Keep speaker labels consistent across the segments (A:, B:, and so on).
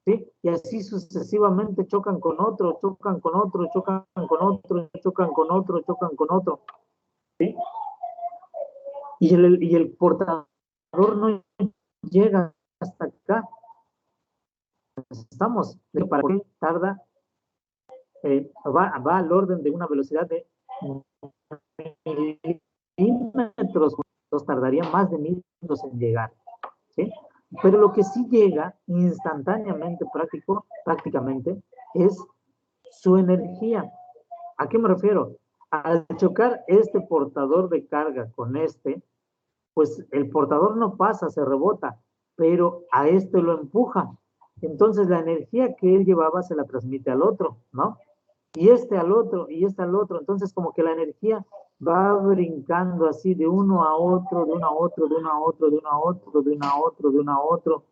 A: ¿sí? Y así sucesivamente chocan con otro, chocan con otro, chocan con otro, chocan con otro, chocan con otro, ¿sí? Y el portador no llega hasta acá. Estamos, para qué tarda, va al orden de una velocidad de milímetros, entonces tardaría más de milímetros en llegar, ¿sí? Pero lo que sí llega instantáneamente, prácticamente, es su energía. ¿A qué me refiero? Al chocar este portador de carga con este, pues el portador no pasa, se rebota, pero a este lo empuja. Entonces la energía que él llevaba se la transmite al otro, ¿no? Y este al otro, y este al otro. Entonces como que la energía va brincando así de uno a otro, de uno a otro, de uno a otro, de uno a otro, de uno a otro, de uno a otro,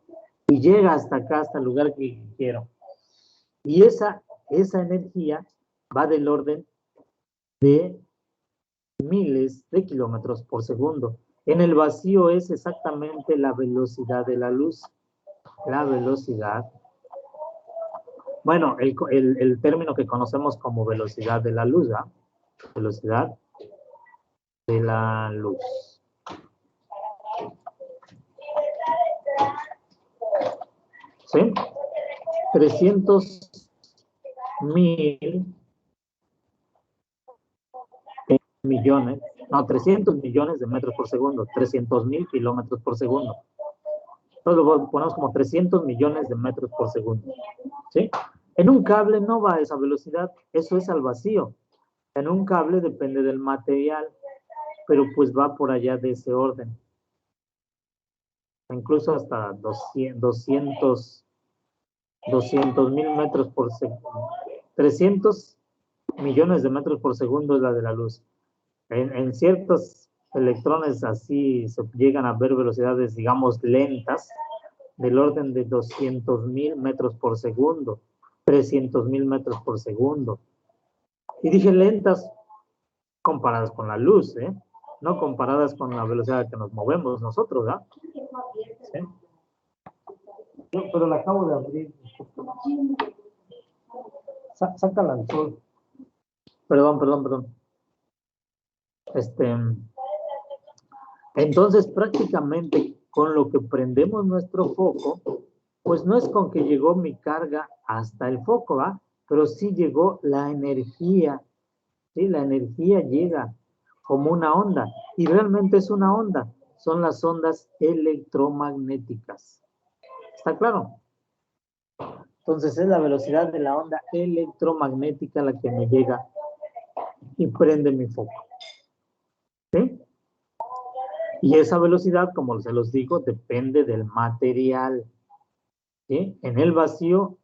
A: y llega hasta acá, hasta el lugar que quiero. Y esa energía va del orden de miles de kilómetros por segundo. En el vacío es exactamente la velocidad de la luz. La velocidad, bueno, el término que conocemos como velocidad de la luz, ¿verdad? Velocidad de la luz. ¿Sí? 300.000 millones, no, 300 millones de metros por segundo, 300.000 kilómetros por segundo. Entonces lo ponemos como 300 millones de metros por segundo. ¿Sí? En un cable no va a esa velocidad, eso es al vacío. En un cable depende del material, pero pues va por allá de ese orden. Incluso hasta 200.000 metros por segundo. 300 millones de metros por segundo es la de la luz. En ciertos electrones así se llegan a ver velocidades, digamos, lentas, del orden de 200.000 metros por segundo, 300.000 metros por segundo. Y dije lentas comparadas con la luz, ¿eh? No comparadas con la velocidad a que nos movemos nosotros, ¿verdad? ¿Sí? No, pero la acabo de abrir. Sácala al sol. Perdón. Entonces, prácticamente con lo que prendemos nuestro foco, pues no es con que llegó mi carga hasta el foco, ¿va? Pero sí llegó la energía, ¿sí? La energía llega como una onda, y realmente es una onda, son las ondas electromagnéticas. ¿Está claro? Entonces es la velocidad de la onda electromagnética la que me llega y prende mi foco. ¿Sí? Y esa velocidad, como se los digo, depende del material. ¿Sí? En el vacío,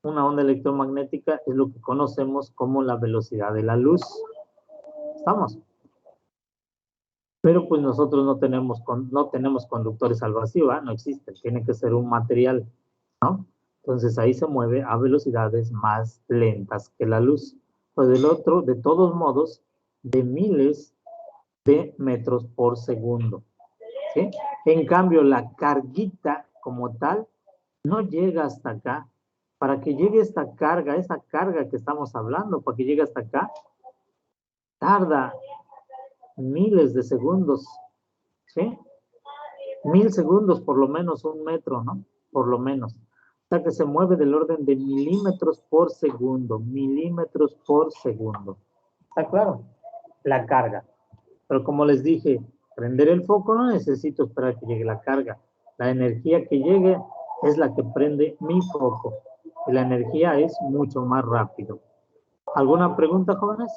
A: una onda electromagnética es lo que conocemos como la velocidad de la luz. ¿Estamos? Pero pues nosotros no tenemos conductores al vacío, ¿eh? No existen, tiene que ser un material, ¿no? Entonces ahí se mueve a velocidades más lentas que la luz. Pues del otro, de todos modos, de miles de metros por segundo. ¿Sí? En cambio, la carguita como tal no llega hasta acá. Para que llegue esta carga, esa carga que estamos hablando, para que llegue hasta acá, tarda miles de segundos. ¿Sí? 1000 segundos, por lo menos 1 metro, ¿no? Por lo menos. O sea que se mueve del orden de milímetros por segundo. Milímetros por segundo. ¿Está claro? La carga. Pero como les dije, prender el foco no necesito esperar que llegue la carga. La energía que llegue es la que prende mi foco. Y la energía es mucho más rápido. ¿Alguna pregunta, jóvenes?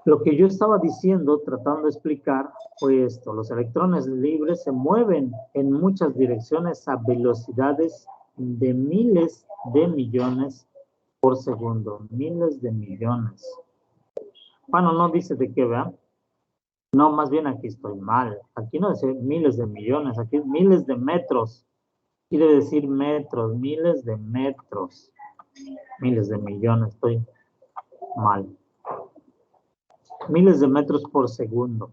A: Lo que yo estaba diciendo, tratando de explicar, fue esto. Los electrones libres se mueven en muchas direcciones a velocidades de miles de millones por segundo. Miles de millones. Bueno, no dice de qué, ¿verdad? No, más bien aquí estoy mal. Aquí no dice miles de millones, aquí es miles de metros. Quiere decir metros, miles de metros. Miles de millones, estoy mal. miles de metros por segundo.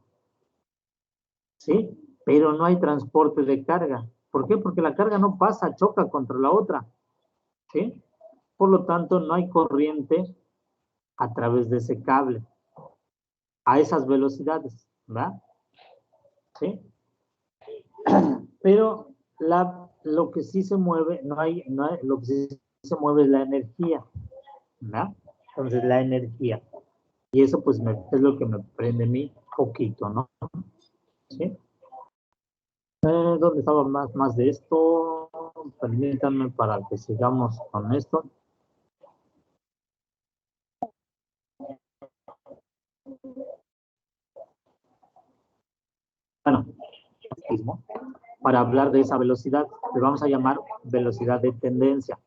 A: ¿Sí? Pero no hay transporte de carga. ¿Por qué? Porque la carga no pasa, choca contra la otra. ¿Sí? Por lo tanto, no hay corriente a través de ese cable a esas velocidades, ¿verdad? ¿Sí? Pero lo que sí se mueve, lo que sí se mueve es la energía, ¿verdad? Entonces, la energía. Y eso, pues, es lo que me prende a mí poquito, ¿no? ¿Sí? ¿Dónde estaba más de esto? Permítanme para que sigamos con esto. Bueno, para hablar de esa velocidad, le vamos a llamar velocidad de tendencia.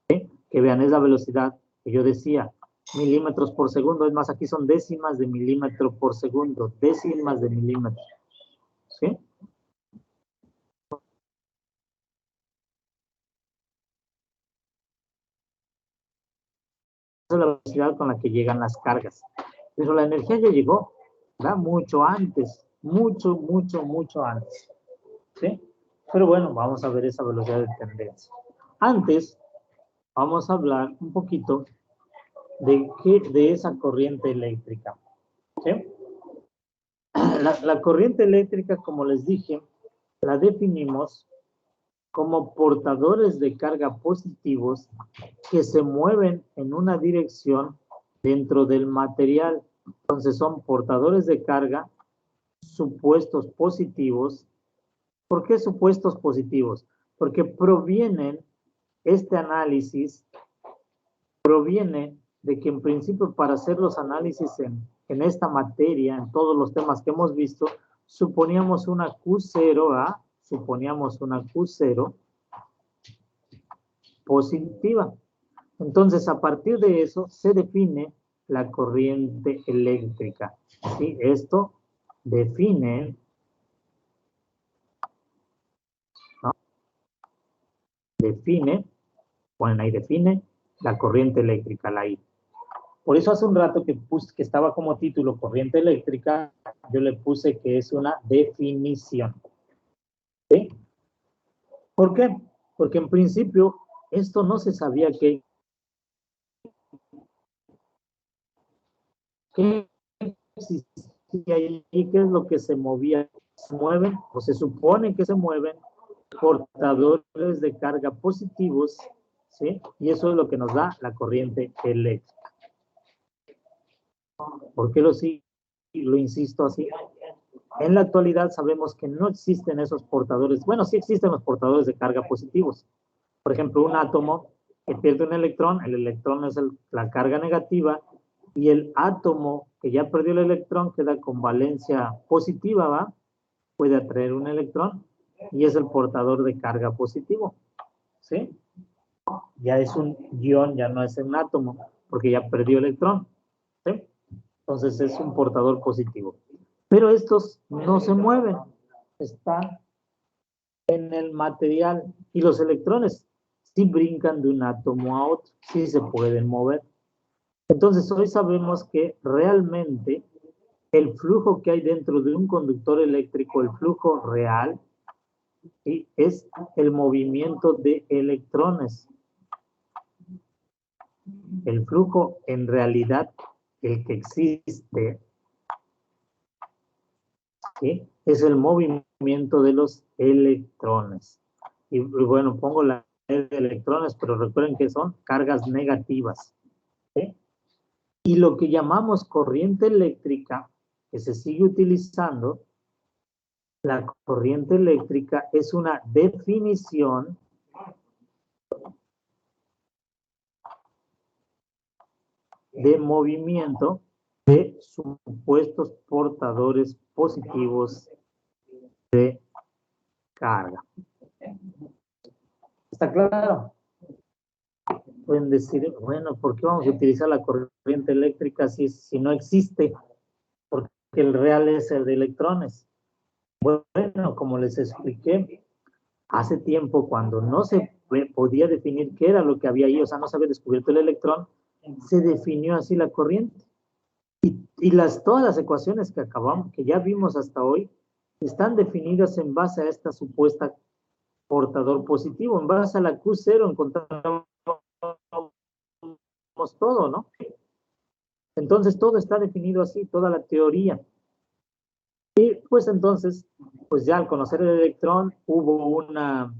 A: ¿Sí? Que vean, es la velocidad que yo decía, milímetros por segundo, es más, aquí son décimas de milímetro por segundo, décimas de milímetro. ¿Sí? Esa es la velocidad con la que llegan las cargas. Pero la energía ya llegó, ¿verdad? Mucho antes, mucho antes. ¿Sí? Pero bueno, vamos a ver esa velocidad de tendencia. Antes, vamos a hablar un poquito de esa corriente eléctrica. ¿Sí? La corriente eléctrica, como les dije, la definimos como portadores de carga positivos que se mueven en una dirección dentro del material. Entonces son portadores de carga supuestos positivos. ¿Por qué supuestos positivos? Porque este análisis proviene de que en principio para hacer los análisis en esta materia, en todos los temas que hemos visto, suponíamos una Q0, suponíamos una Q0 positiva. Entonces, a partir de eso se define la corriente eléctrica. ¿Sí? Esto define, ¿no? Ponen ahí, define la corriente eléctrica, la I. Por eso hace un rato que estaba como título corriente eléctrica, yo le puse que es una definición. ¿Sí? ¿Por qué? Porque en principio esto no se sabía qué existía ahí, qué es lo que se movía. Se mueven, o se supone que se mueven, portadores de carga positivos, ¿sí? Y eso es lo que nos da la corriente eléctrica. ¿Por qué lo insisto así? En la actualidad sabemos que no existen esos portadores. Bueno, sí existen los portadores de carga positivos. Por ejemplo, un átomo que pierde un electrón, el electrón es la carga negativa, y el átomo que ya perdió el electrón queda con valencia positiva, ¿va? Puede atraer un electrón y es el portador de carga positivo, ¿sí? Ya es un ion, ya no es un átomo, porque ya perdió electrón, ¿sí? Entonces es un portador positivo. Pero estos no se mueven, están en el material y los electrones sí brincan de un átomo a otro, sí se pueden mover. Entonces hoy sabemos que realmente el flujo que hay dentro de un conductor eléctrico, el flujo real, ¿sí? Es el movimiento de electrones. El flujo, en realidad, el que existe, ¿sí? Es el movimiento de los electrones. Y bueno, pongo la de electrones, pero recuerden que son cargas negativas, ¿sí? Y lo que llamamos corriente eléctrica, que se sigue utilizando, la corriente eléctrica es una definición de movimiento de supuestos portadores positivos de carga. ¿Está claro? Pueden decir, bueno, ¿por qué vamos a utilizar la corriente eléctrica si no existe? Porque el real es el de electrones. Bueno, como les expliqué, hace tiempo cuando no se podía definir qué era lo que había ahí, o sea, no se había descubierto el electrón, se definió así la corriente. Y todas las ecuaciones que ya vimos hasta hoy, están definidas en base a esta supuesta portador positivo. En base a la Q0 encontramos todo, ¿no? Entonces todo está definido así, toda la teoría. Y pues entonces, pues ya al conocer el electrón hubo una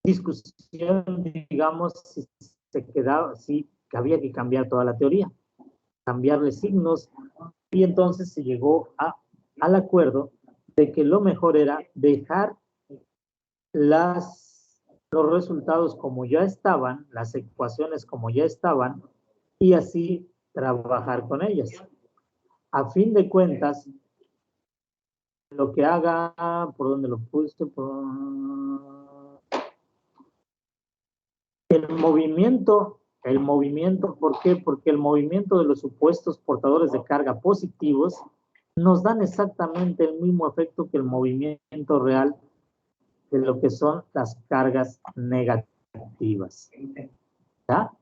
A: discusión, digamos, si se quedaba, si había que cambiar toda la teoría, cambiarle signos, y entonces se llegó al acuerdo de que lo mejor era dejar los resultados como ya estaban, las ecuaciones como ya estaban, y así trabajar con ellas. A fin de cuentas, lo que haga, ¿por dónde lo puse? El movimiento, ¿por qué? Porque el movimiento de los supuestos portadores de carga positivos nos dan exactamente el mismo efecto que el movimiento real de lo que son las cargas negativas. ¿Ya?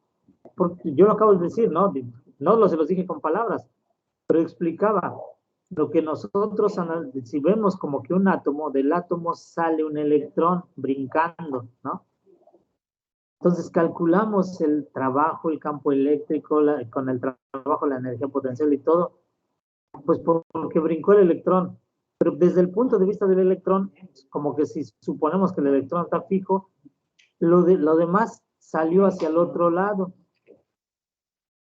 A: Porque yo lo acabo de decir, ¿no? No se los dije con palabras, pero explicaba lo que nosotros, si vemos como que un átomo, del átomo sale un electrón brincando, ¿no? Entonces calculamos el trabajo, el campo eléctrico, con el trabajo, la energía potencial y todo, pues porque brincó el electrón. Pero desde el punto de vista del electrón, como que si suponemos que el electrón está fijo, lo demás salió hacia el otro lado.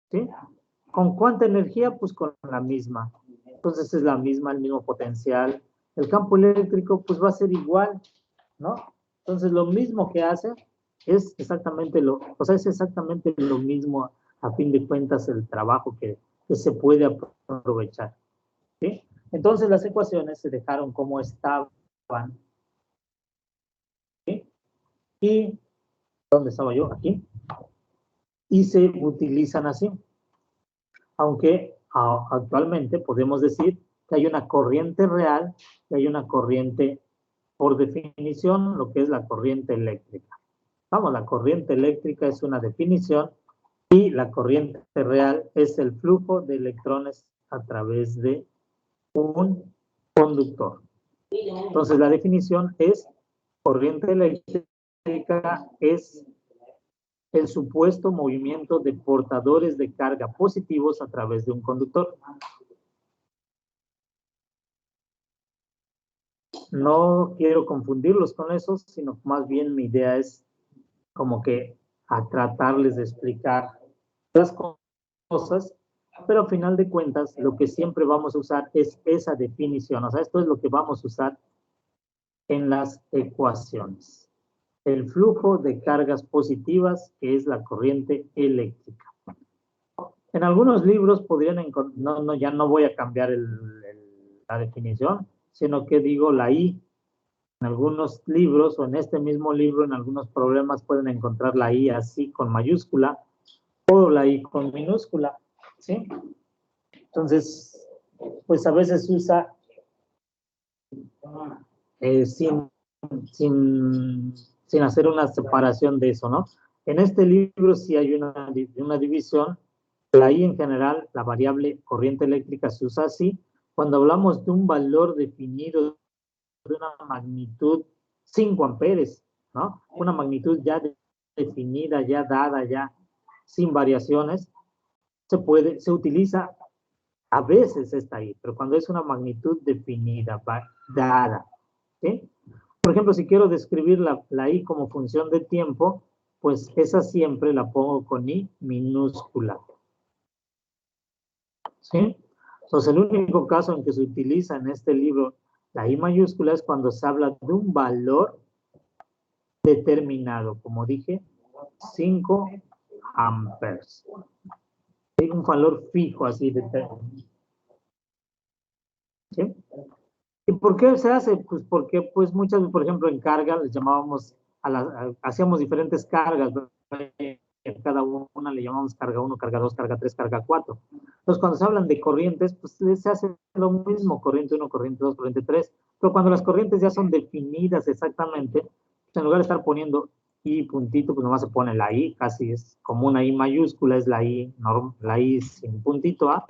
A: ¿Sí? ¿Con cuánta energía? Pues con la misma. Entonces es la misma, el mismo potencial. El campo eléctrico pues va a ser igual, ¿no? Entonces lo mismo que hace es exactamente es exactamente lo mismo a fin de cuentas el trabajo que se puede aprovechar. ¿Sí? Entonces las ecuaciones se dejaron como estaban. ¿Sí? Y, ¿dónde estaba yo? Aquí. Y se utilizan así. Aunque actualmente podemos decir que hay una corriente real y hay una corriente, por definición, lo que es la corriente eléctrica. Vamos, la corriente eléctrica es una definición y la corriente real es el flujo de electrones a través de un conductor. Entonces, la definición es corriente eléctrica es el supuesto movimiento de portadores de carga positivos a través de un conductor. No quiero confundirlos con eso, sino más bien mi idea es como que a tratarles de explicar las cosas, pero a final de cuentas lo que siempre vamos a usar es esa definición, o sea, esto es lo que vamos a usar en las ecuaciones. El flujo de cargas positivas, que es la corriente eléctrica. En algunos libros podrían encontrar, ya no voy a cambiar la definición, sino que digo la I. En algunos libros o en este mismo libro, en algunos problemas pueden encontrar la I así con mayúscula o la I con minúscula, ¿sí? Entonces, pues a veces se usa sin hacer una separación de eso, ¿no? En este libro sí hay una división. La I en general, la variable corriente eléctrica se usa así. Cuando hablamos de un valor definido de una magnitud 5 amperes, ¿no? Una magnitud ya definida, ya dada, ya sin variaciones, se utiliza a veces esta I, pero cuando es una magnitud definida, dada, ¿sí? Por ejemplo, si quiero describir la I como función de tiempo, pues esa siempre la pongo con I minúscula, ¿sí? Entonces, el único caso en que se utiliza en este libro la I mayúscula es cuando se habla de un valor determinado, como dije, 5 amperes. Hay un valor fijo así determinado. ¿Sí? ¿Y por qué se hace? Pues porque pues muchas, por ejemplo, en carga les llamábamos, hacíamos diferentes cargas, ¿verdad? Cada una le llamamos carga 1, carga 2, carga 3, carga 4. Entonces, cuando se hablan de corrientes, pues se hace lo mismo, corriente 1, corriente 2, corriente 3. Pero cuando las corrientes ya son definidas exactamente, pues en lugar de estar poniendo I puntito, pues nomás se pone la I, casi es como una I mayúscula, es la I sin puntito A.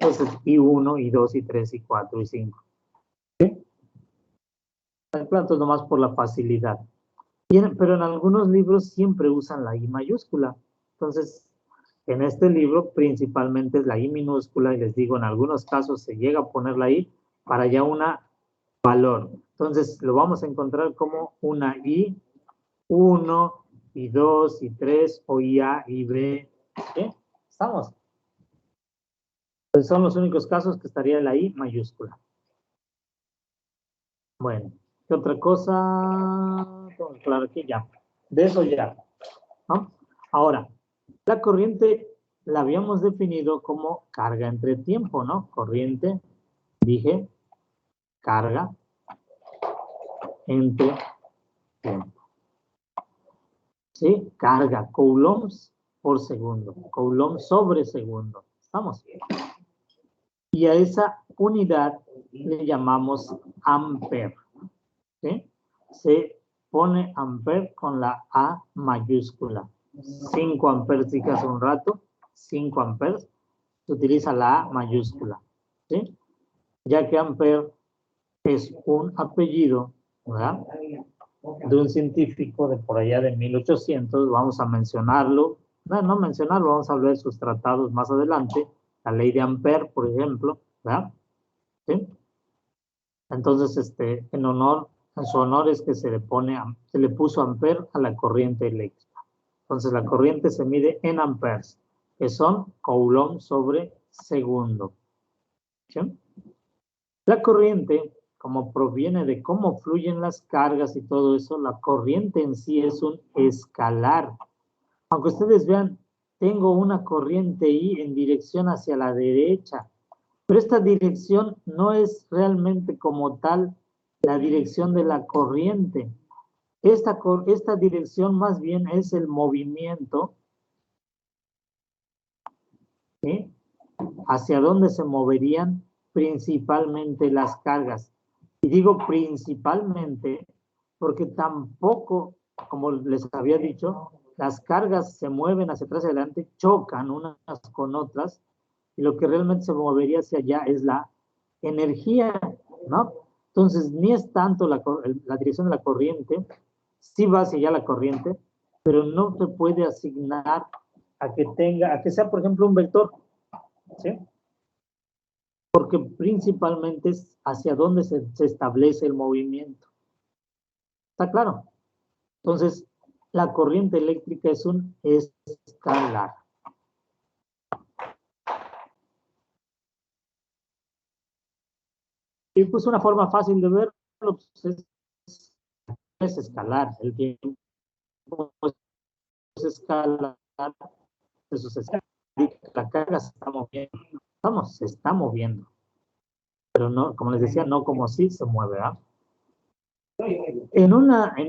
A: Entonces, I1, I2, I3, I4, I5. ¿Sí? Entonces, nomás por la facilidad. Pero en algunos libros siempre usan la I mayúscula. Entonces, en este libro principalmente es la I minúscula y les digo, en algunos casos se llega a poner la I para ya una valor. Entonces, lo vamos a encontrar como una I1, I2, I3 o IA, IB. ¿Sí? ¿Estamos? Entonces, son los únicos casos que estaría la I mayúscula. Bueno, ¿qué otra cosa? Claro que ya. De eso ya. ¿No? Ahora, la corriente la habíamos definido como carga entre tiempo, ¿no? Corriente, dije, carga entre tiempo. ¿Sí? Carga, coulombs por segundo, coulombs sobre segundo. ¿Estamos? Y a esa unidad le llamamos ampere. ¿Sí? Se pone ampere con la A mayúscula. 5 amperes, dije hace un rato, 5 amperes, se utiliza la A mayúscula. ¿Sí? Ya que ampere es un apellido, ¿verdad?, de un científico de por allá de 1800, vamos a mencionarlo, no mencionarlo, vamos a ver sus tratados más adelante, la ley de Ampere, por ejemplo, ¿verdad? ¿Sí? Entonces, en su honor es que se le puso Ampere a la corriente eléctrica. Entonces, la corriente se mide en amperes, que son coulomb sobre segundo. ¿Sí? La corriente, como proviene de cómo fluyen las cargas y todo eso, la corriente en sí es un escalar. Aunque ustedes vean, tengo una corriente I en dirección hacia la derecha, pero esta dirección no es realmente como tal la dirección de la corriente. Esta dirección más bien es el movimiento, ¿sí?, hacia dónde se moverían principalmente las cargas. Y digo principalmente porque tampoco, como les había dicho, las cargas se mueven hacia atrás y adelante, chocan unas con otras, y lo que realmente se movería hacia allá es la energía, ¿no? Entonces, ni es tanto la dirección de la corriente, sí va hacia allá la corriente, pero no se puede asignar a que sea, por ejemplo, un vector, ¿sí? Porque principalmente es hacia dónde se establece el movimiento. ¿Está claro? Entonces, la corriente eléctrica es un escalar. Y pues una forma fácil de verlo pues, es escalar. El tiempo es escalar, eso se escala. La carga se está moviendo. Se está moviendo. Pero no, como les decía, no como si se mueve, ¿verdad? En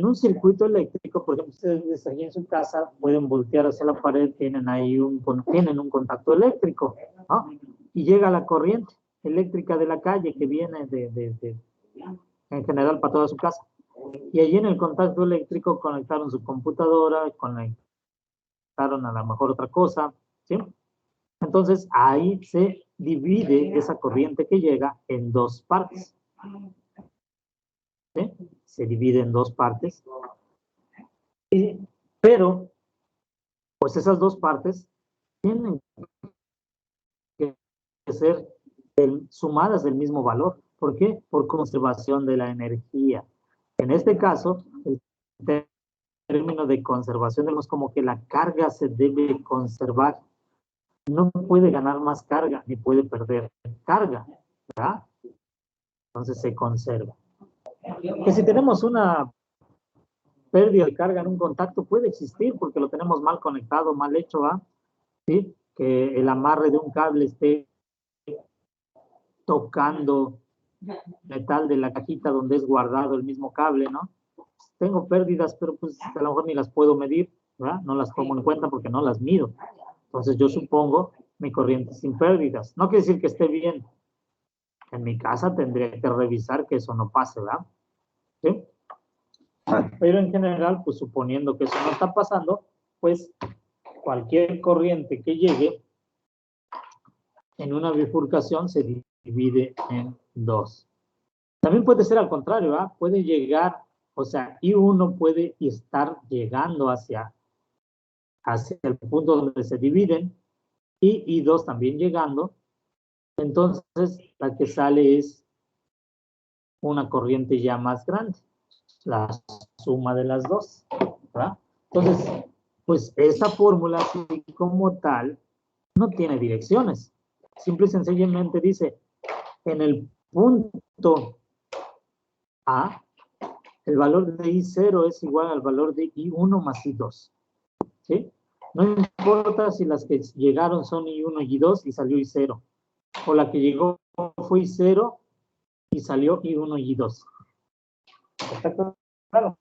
A: un circuito eléctrico, por ejemplo, ustedes aquí en su casa pueden voltear hacia la pared, tienen un contacto eléctrico, ¿no? Y llega la corriente eléctrica de la calle que viene en general para toda su casa. Y allí en el contacto eléctrico conectaron su computadora, conectaron a lo mejor otra cosa, ¿sí? Entonces ahí se divide esa corriente que llega en dos partes. ¿Sí? Se divide en dos partes. Pero, pues esas dos partes tienen que ser sumadas del mismo valor. ¿Por qué? Por conservación de la energía. En este caso, el término de conservación es como que la carga se debe conservar. No puede ganar más carga ni puede perder carga, ¿verdad? Entonces se conserva. Que si tenemos una pérdida de carga en un contacto puede existir porque lo tenemos mal conectado, mal hecho, ¿verdad? ¿Sí? Que el amarre de un cable esté tocando metal de la cajita donde es guardado el mismo cable, ¿no? Tengo pérdidas, pero pues a lo mejor ni las puedo medir, ¿verdad? No las tomo en cuenta porque no las mido. Entonces yo supongo mi corriente sin pérdidas. No quiere decir que esté bien. En mi casa tendría que revisar que eso no pase, ¿verdad? ¿Sí? Pero en general, pues suponiendo que eso no está pasando, pues cualquier corriente que llegue en una bifurcación se divide en 2. También puede ser al contrario, ¿ah? Puede llegar, o sea, I1 puede estar llegando hacia el punto donde se dividen, y I2 también llegando. Entonces, la que sale es una corriente ya más grande, la suma de las dos, ¿verdad? Entonces, pues esta fórmula, así como tal, no tiene direcciones. Simple y sencillamente dice, en el punto A, el valor de I0 es igual al valor de I1 más I2. ¿Sí? No importa si las que llegaron son I1 y I2 y salió I0, o la que llegó fue I0 y salió I1 y I2. ¿Está claro?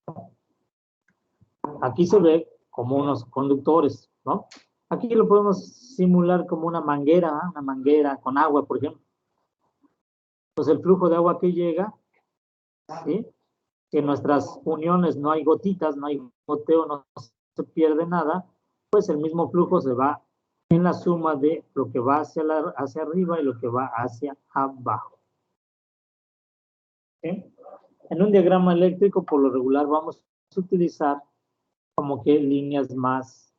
A: Aquí se ve como unos conductores, ¿no? Aquí lo podemos simular como una manguera con agua, por ejemplo. Pues el flujo de agua que llega, ¿sí? Que en nuestras uniones no hay gotitas, no hay goteo, no se pierde nada, pues el mismo flujo se va en la suma de lo que va hacia arriba y lo que va hacia abajo. ¿Sí? En un diagrama eléctrico, por lo regular, vamos a utilizar como que líneas más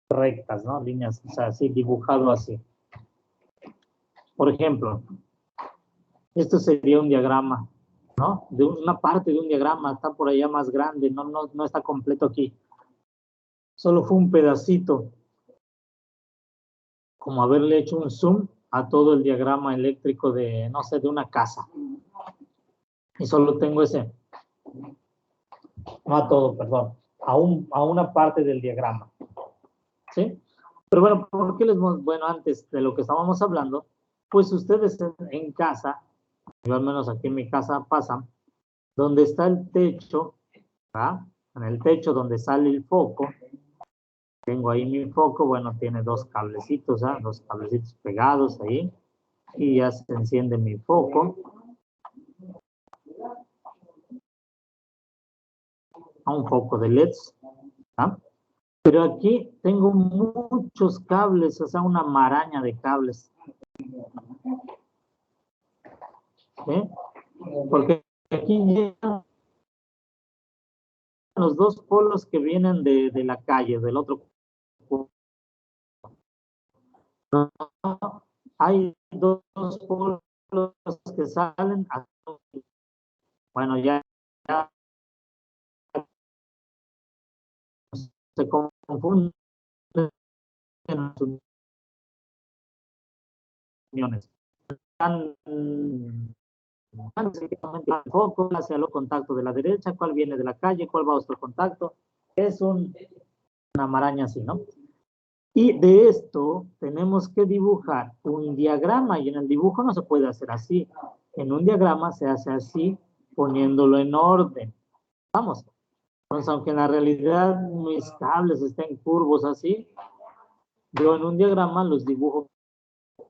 A: rectas, ¿no? Líneas, o sea, así, dibujado así. Por ejemplo, esto sería un diagrama, ¿no? De una parte de un diagrama, está por allá más grande, no está completo aquí. Solo fue un pedacito, como haberle hecho un zoom a todo el diagrama eléctrico de, no sé, de una casa. Y solo tengo ese, no a todo, perdón, a una parte del diagrama. ¿Sí? Pero bueno, ¿por qué bueno, antes de lo que estábamos hablando, pues ustedes en casa, yo al menos aquí en mi casa pasa, donde está el techo, ¿verdad? En el techo donde sale el foco, tengo ahí mi foco, bueno, tiene dos cablecitos, ¿ah? Dos cablecitos pegados ahí, y ya se enciende mi foco. A un foco de LEDs, ¿ah? Pero aquí tengo muchos cables, o sea, una maraña de cables. ¿Sí? Porque aquí llegan los dos polos que vienen de la calle, del otro. No, hay dos polos que salen. Bueno, ya se confunden en sus uniones. Están el foco hacia los contactos de la derecha, cuál viene de la calle, cuál va a otro contacto. Es una maraña así, ¿no? Y de esto tenemos que dibujar un diagrama, y en el dibujo no se puede hacer así. En un diagrama se hace así, poniéndolo en orden. Vamos. Entonces, aunque en la realidad mis cables estén curvos así, yo en un diagrama los dibujo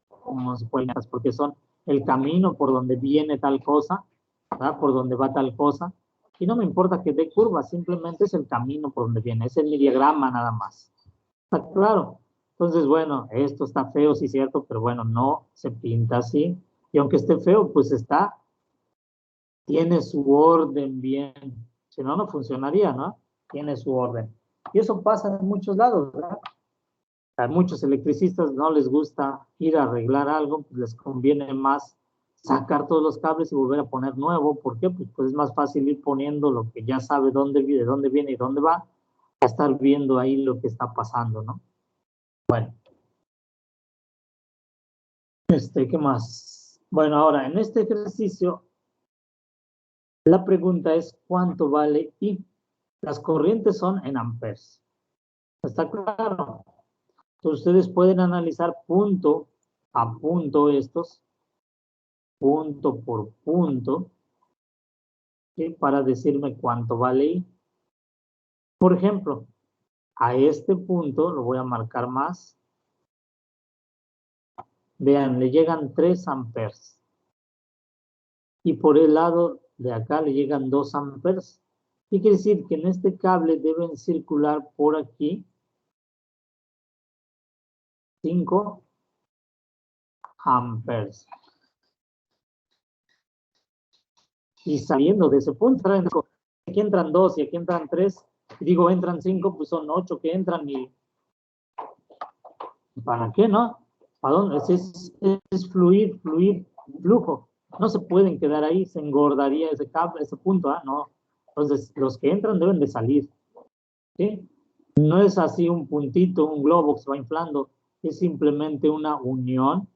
A: como se pueden, porque son el camino por donde viene tal cosa, ¿verdad? Por donde va tal cosa, y no me importa que dé curva, simplemente es el camino por donde viene, es el diagrama nada más. ¿Está claro? Entonces, bueno, esto está feo, sí es cierto, pero bueno, no se pinta así, y aunque esté feo, pues tiene su orden bien, si no, no funcionaría, ¿no? Tiene su orden. Y eso pasa en muchos lados, ¿verdad? A muchos electricistas no les gusta ir a arreglar algo, pues les conviene más sacar todos los cables y volver a poner nuevo. ¿Por qué? Pues es más fácil ir poniendo lo que ya sabe de dónde viene y dónde va, a estar viendo ahí lo que está pasando, ¿no? Bueno. ¿Qué más? Bueno, ahora, en este ejercicio, la pregunta es, ¿cuánto vale I? Las corrientes son en amperes. ¿Está claro? Entonces, ustedes pueden analizar punto a punto estos, punto por punto, ¿sí? Para decirme cuánto vale I. Por ejemplo, a este punto lo voy a marcar más. Vean, le llegan 3 amperes. Y por el lado de acá le llegan 2 amperes. ¿Qué quiere decir? Que en este cable deben circular por aquí 5 amperes. Y saliendo de ese punto, aquí entran 2 y aquí entran 3, y digo entran 5, pues son 8 que entran y ¿para qué, no? ¿Para dónde? Es fluir, flujo. No se pueden quedar ahí, se engordaría ese cable, ese punto, ¿ah? No. Entonces, los que entran deben de salir, ¿sí? No es así un puntito, un globo que se va inflando, es simplemente una unión,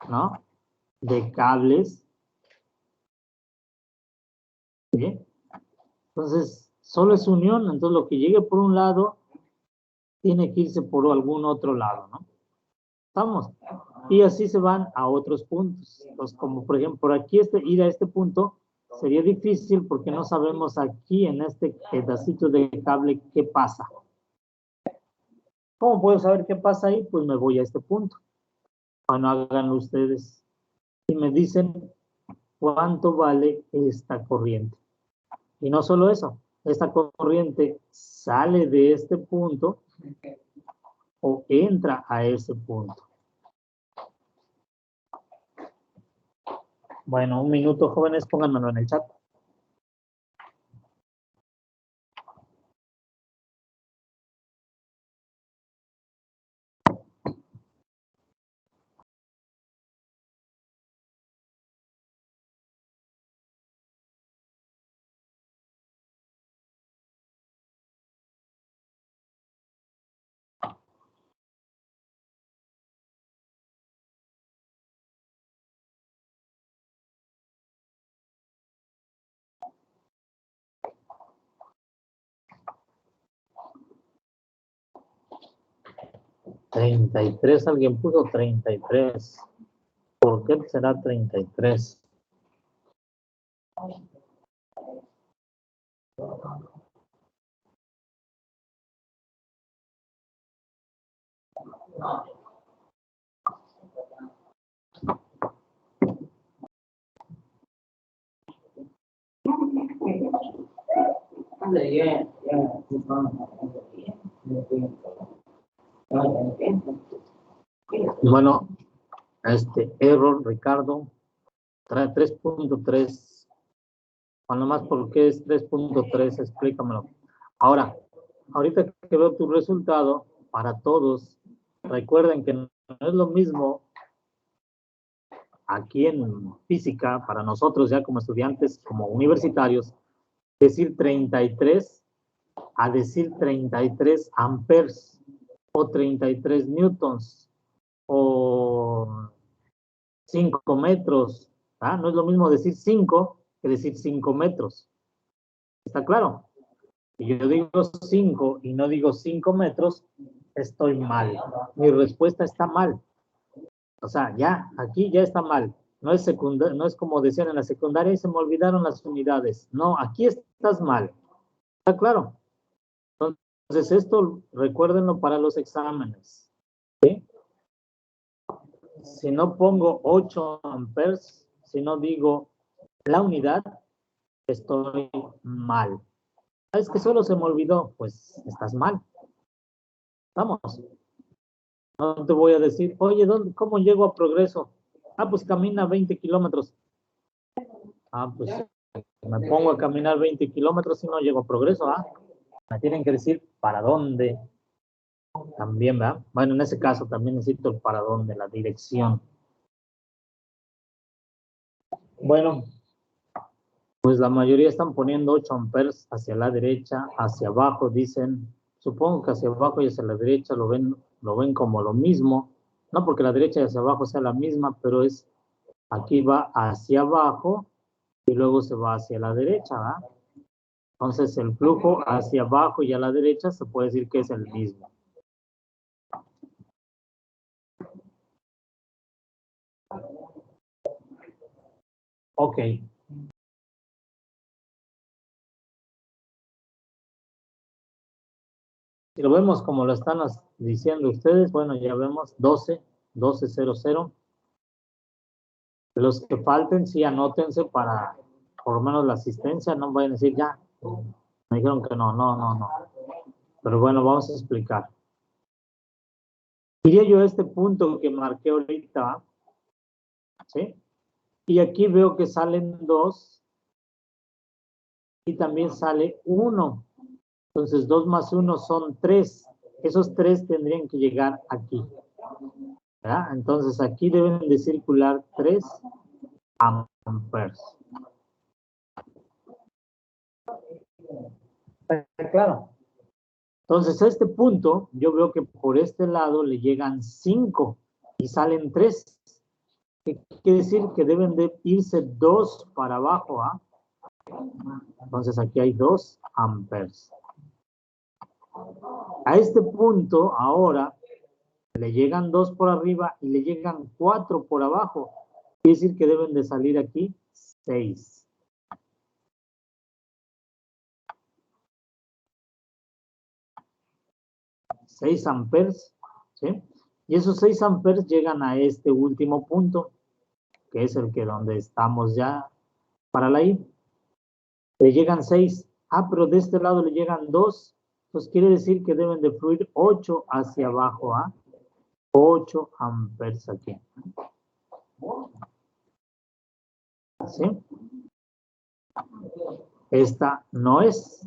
A: ¿no? De cables, ¿sí? Entonces, solo es unión, entonces lo que llegue por un lado tiene que irse por algún otro lado, ¿no? ¿Estamos? Y así se van a otros puntos. Entonces, como por ejemplo, por aquí ir a este punto sería difícil porque no sabemos aquí en este pedacito de cable qué pasa. ¿Cómo puedo saber qué pasa ahí? Pues me voy a este punto. Bueno, háganlo ustedes. Y me dicen cuánto vale esta corriente. Y no solo eso, esta corriente sale de este punto o entra a ese punto. Bueno, un minuto, jóvenes, pónganmelo en el chat. ¿33? Alguien puso 33. ¿Por qué será 33? Bueno, error, Ricardo, trae 3.3. Cuando más, ¿por qué es 3.3? Explícamelo. Ahora, ahorita que veo tu resultado, para todos, recuerden que no es lo mismo aquí en física, para nosotros ya como estudiantes, como universitarios, decir 33 a decir 33 amperes o 33 newtons o 5 metros. ¿Ah? No es lo mismo decir 5 que decir 5 metros. ¿Está claro? Si yo digo 5 y no digo 5 metros, estoy mal. Mi respuesta está mal. O sea, ya, aquí ya está mal. No es secundaria, no es como decían en la secundaria y se me olvidaron las unidades. No, aquí estás mal. ¿Está claro? Entonces, esto recuérdenlo para los exámenes. ¿Sí? Si no pongo 8 amperes, si no digo la unidad, estoy mal. Es que solo se me olvidó, pues estás mal. Vamos. No te voy a decir, oye, ¿cómo llego a Progreso? Ah, pues camina 20 kilómetros. Ah, pues me pongo a caminar 20 kilómetros y no llego a Progreso, ¿ah? Me tienen que decir para dónde. También, ¿verdad? Bueno, en ese caso también necesito el para dónde, la dirección. Bueno, pues la mayoría están poniendo 8 amperes hacia la derecha, hacia abajo, dicen. Supongo que hacia abajo y hacia la derecha lo ven como lo mismo. No porque la derecha y hacia abajo sea la misma, pero es aquí va hacia abajo y luego se va hacia la derecha, ¿verdad? Entonces el flujo hacia abajo y a la derecha se puede decir que es el mismo. Ok. Si lo vemos como lo están diciendo ustedes, bueno, ya vemos 12:00. Los que falten, sí, anótense para por lo menos la asistencia, no vayan a decir ya. Me dijeron que no. Pero bueno, vamos a explicar. Diría yo este punto que marqué ahorita, ¿sí? Y aquí veo que salen 2 y también sale 1. Entonces 2 más 1 son 3. Esos 3 tendrían que llegar aquí. ¿Verdad? Entonces aquí deben de circular 3 amperes. ¿Está claro? Entonces a este punto yo veo que por este lado le llegan 5 y salen 3. ¿Qué quiere decir? Que deben de irse 2 para abajo. ¿Ah? Entonces aquí hay 2 amperes. A este punto ahora le llegan 2 por arriba y le llegan 4 por abajo. Quiere decir que deben de salir aquí 6. $6 amperes, ¿sí? Y esos 6 amperes llegan a este último punto, que es el que donde estamos ya para la I. Le llegan 6. Ah, pero de este lado le llegan 2. Entonces quiere decir que deben de fluir 8 hacia abajo, ¿ah? 8 amperes aquí. ¿Sí? Esta no es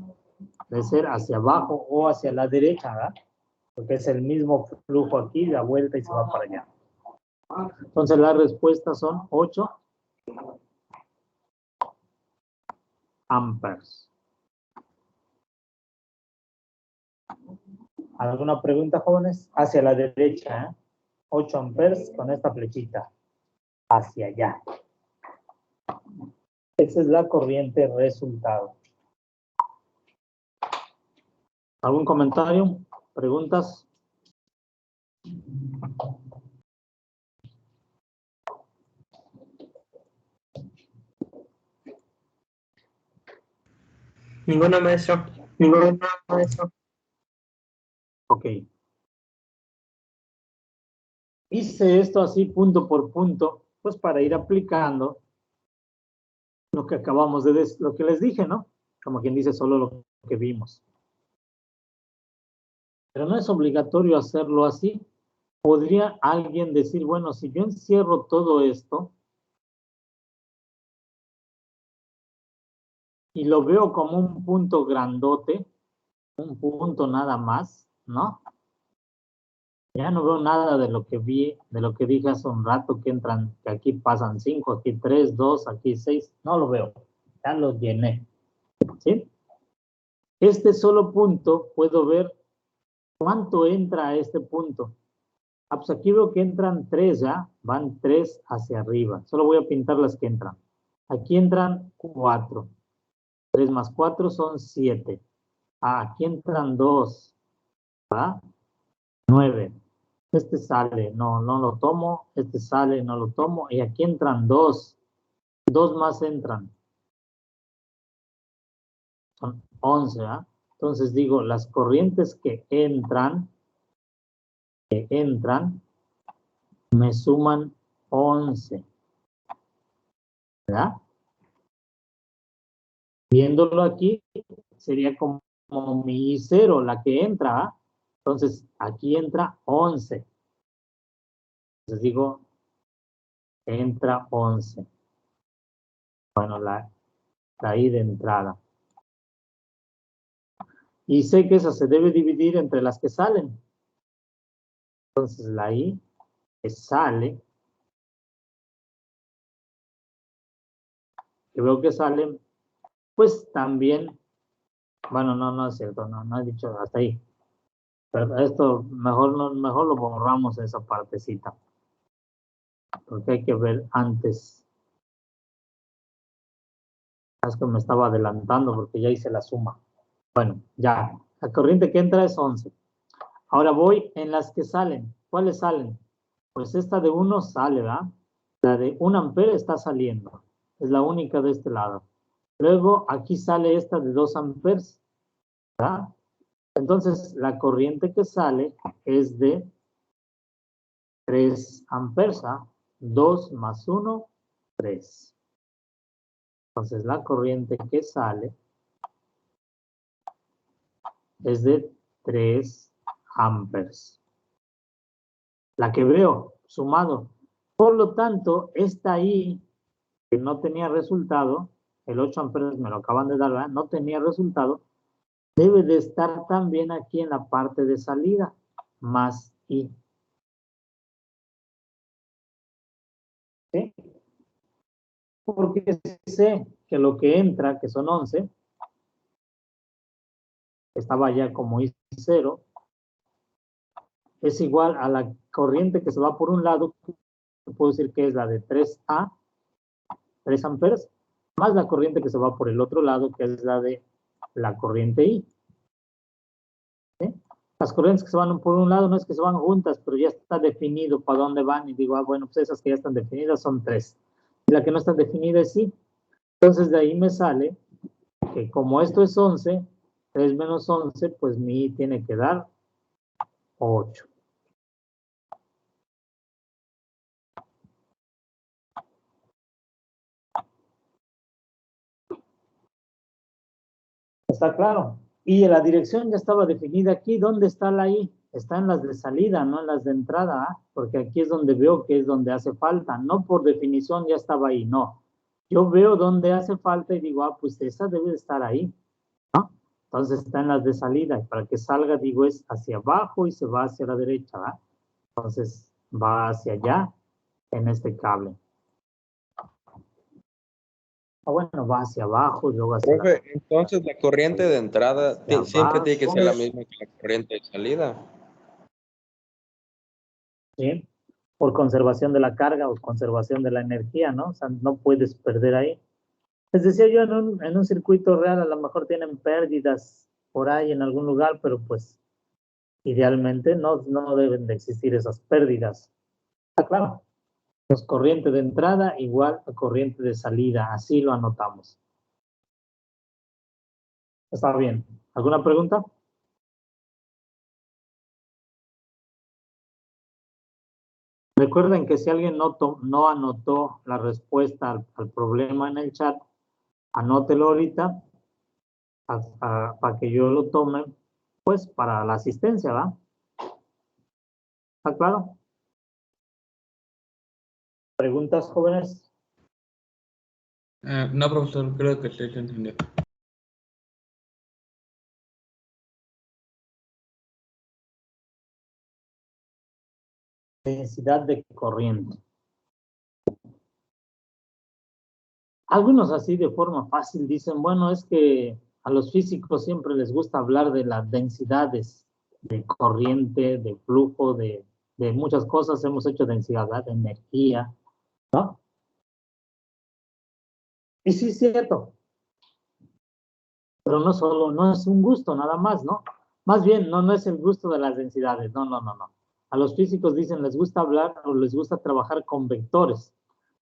A: de ser hacia abajo o hacia la derecha, ¿verdad? Porque es el mismo flujo aquí, da vuelta y se va para allá. Entonces las respuestas son 8 amperes. ¿Alguna pregunta, jóvenes? Hacia la derecha, ¿eh? 8 amperes con esta flechita. Hacia allá. Esa es la corriente resultado. ¿Algún comentario? ¿Preguntas?
B: Ninguna, maestro.
A: Ninguna, maestro. Ok. Hice esto así punto por punto, pues para ir aplicando lo que acabamos de lo que les dije, ¿no? Como quien dice, solo lo que vimos. Pero no es obligatorio hacerlo así. ¿Podría alguien decir, bueno, si yo encierro todo esto y lo veo como un punto grandote, un punto nada más, ¿no? Ya no veo nada de lo que vi, de lo que dije hace un rato, que entran, que aquí pasan 5, aquí 3, 2, aquí 6, no lo veo, ya lo llené, ¿sí? Este solo punto, puedo ver cuánto entra a este punto. Ah, pues aquí veo que entran 3, ¿ya? Van 3 hacia arriba, solo voy a pintar las que entran. Aquí entran 4, 3 más 4 son 7. Ah, aquí entran 2, ¿va? 9. Este sale, no lo tomo. Este sale, no lo tomo. Y aquí entran 2. 2 más entran. Son 11, ¿ah? Entonces digo, las corrientes que entran, me suman 11. ¿Verdad? Viéndolo aquí, sería como mi 0, la que entra, ¿ah? Entonces, aquí entra 11. Entonces digo, entra 11. Bueno, la I de entrada. Y sé que esa se debe dividir entre las que salen. Entonces la I que sale, que veo que salen, pues también, bueno, no es cierto, no he dicho hasta ahí. Pero esto mejor lo borramos esa partecita. Porque hay que ver antes. Es que me estaba adelantando porque ya hice la suma. Bueno, ya. La corriente que entra es 11. Ahora voy en las que salen. ¿Cuáles salen? Pues esta de 1 sale, ¿verdad? La de 1 ampere está saliendo. Es la única de este lado. Luego aquí sale esta de 2 amperes, ¿verdad? Entonces la corriente que sale es de 3 amperes, ¿ah? 2 más 1, 3. Entonces la corriente que sale es de 3 amperes. La que veo sumado, Por lo tanto, esta I, que no tenía resultado, el 8 amperes me lo acaban de dar, ¿verdad? No tenía resultado, debe de estar también aquí en la parte de salida, más I. ¿Sí? Porque sé que lo que entra, que son 11, estaba ya como I0, es igual a la corriente que se va por un lado, puedo decir que es la de 3A, 3 amperes, más la corriente que se va por el otro lado, que es la de la corriente I. ¿Sí? Las corrientes que se van por un lado no es que se van juntas, pero ya está definido para dónde van y digo, bueno, pues esas que ya están definidas son 3. Y la que no está definida es I. Entonces de ahí me sale que como esto es 11, 3 menos 11, pues mi I tiene que dar 8. ¿Está claro? Y la dirección ya estaba definida aquí. ¿Dónde está la I? Está en las de salida, no en las de entrada, ¿eh? Porque aquí es donde veo que es donde hace falta. No por definición ya estaba ahí, no. Yo veo dónde hace falta y digo, pues esa debe de estar ahí, ¿no? Entonces está en las de salida. Y para que salga, digo, es hacia abajo y se va hacia la derecha, ¿verdad? Entonces va hacia allá en este cable. Bueno, va hacia abajo y luego hacia
B: Profe, entonces la corriente de entrada siempre tiene que ser la misma que la corriente de salida.
A: ¿Sí? Por conservación de la carga o conservación de la energía, ¿no? O sea, no puedes perder ahí. Les decía yo, en un circuito real a lo mejor tienen pérdidas por ahí en algún lugar, pero pues idealmente no deben de existir esas pérdidas. Está claro. Pues corriente de entrada igual a corriente de salida, así lo anotamos. Está bien. ¿Alguna pregunta? Recuerden que si alguien no anotó la respuesta al problema en el chat, anótelo ahorita para que yo lo tome, pues para la asistencia, ¿va? ¿Está claro? ¿Preguntas, jóvenes?
C: No, profesor, creo que estoy entendiendo.
A: Densidad de corriente. Algunos así de forma fácil dicen, bueno, es que a los físicos siempre les gusta hablar de las densidades de corriente, de flujo, de muchas cosas. Hemos hecho densidad de energía, ¿no? Y sí es cierto, pero no es un gusto nada más, ¿no? Más bien, no es el gusto de las densidades, no. A los físicos dicen, les gusta hablar o les gusta trabajar con vectores.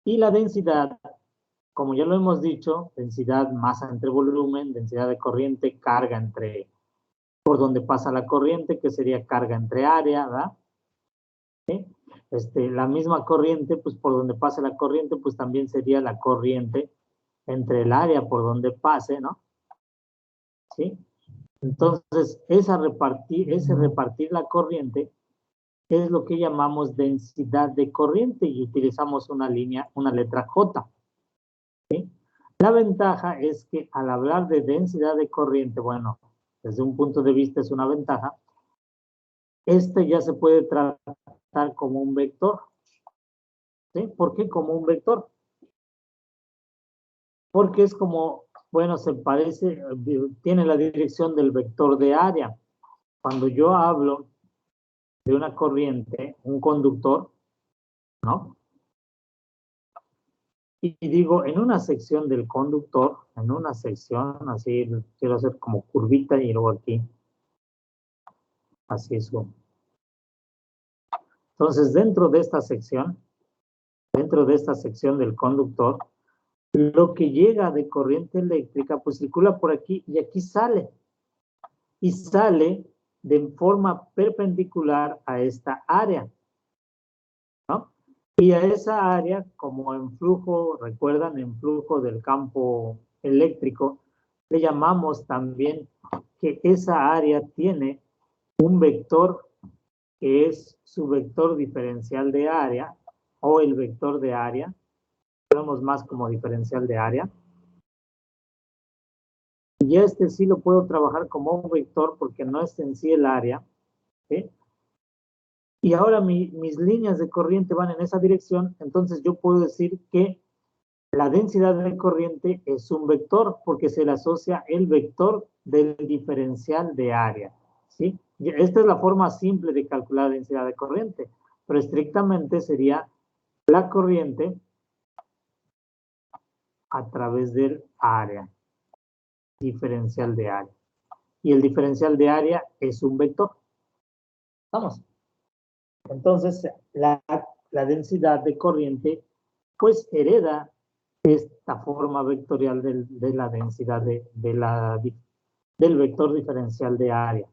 A: Y la densidad, como ya lo hemos dicho, densidad, masa entre volumen, densidad de corriente, carga entre, por donde pasa la corriente, que sería carga entre área, ¿verdad? ¿Sí? La misma corriente, pues por donde pase la corriente, pues también sería la corriente entre el área por donde pase, ¿no? ¿Sí? Entonces, ese repartir la corriente es lo que llamamos densidad de corriente y utilizamos una letra J. ¿Sí? La ventaja es que al hablar de densidad de corriente, bueno, desde un punto de vista es una ventaja, ya se puede tratar como un vector. ¿Sí? ¿Por qué como un vector? Porque es como, bueno, se parece, tiene la dirección del vector de área. Cuando yo hablo de una corriente, un conductor, ¿no? Y digo, en una sección del conductor, en una sección, así, quiero hacer como curvita y luego aquí, así es. Entonces, dentro de esta sección del conductor, lo que llega de corriente eléctrica, pues circula por aquí y aquí sale. Y sale de forma perpendicular a esta área, ¿no? Y a esa área, como en flujo, recuerdan, en flujo del campo eléctrico, le llamamos también que esa área tiene un vector que es su vector diferencial de área, o el vector de área, lo vemos más como diferencial de área. Y este sí lo puedo trabajar como un vector porque no es en sí el área, ¿sí? Y ahora mis líneas de corriente van en esa dirección, entonces yo puedo decir que la densidad de corriente es un vector porque se le asocia el vector del diferencial de área, ¿sí? Y esta es la forma simple de calcular la densidad de corriente, pero estrictamente sería la corriente a través del área, diferencial de área. Y el diferencial de área es un vector. ¿Vamos? Entonces, la densidad de corriente, pues hereda esta forma vectorial de la densidad del vector diferencial de área.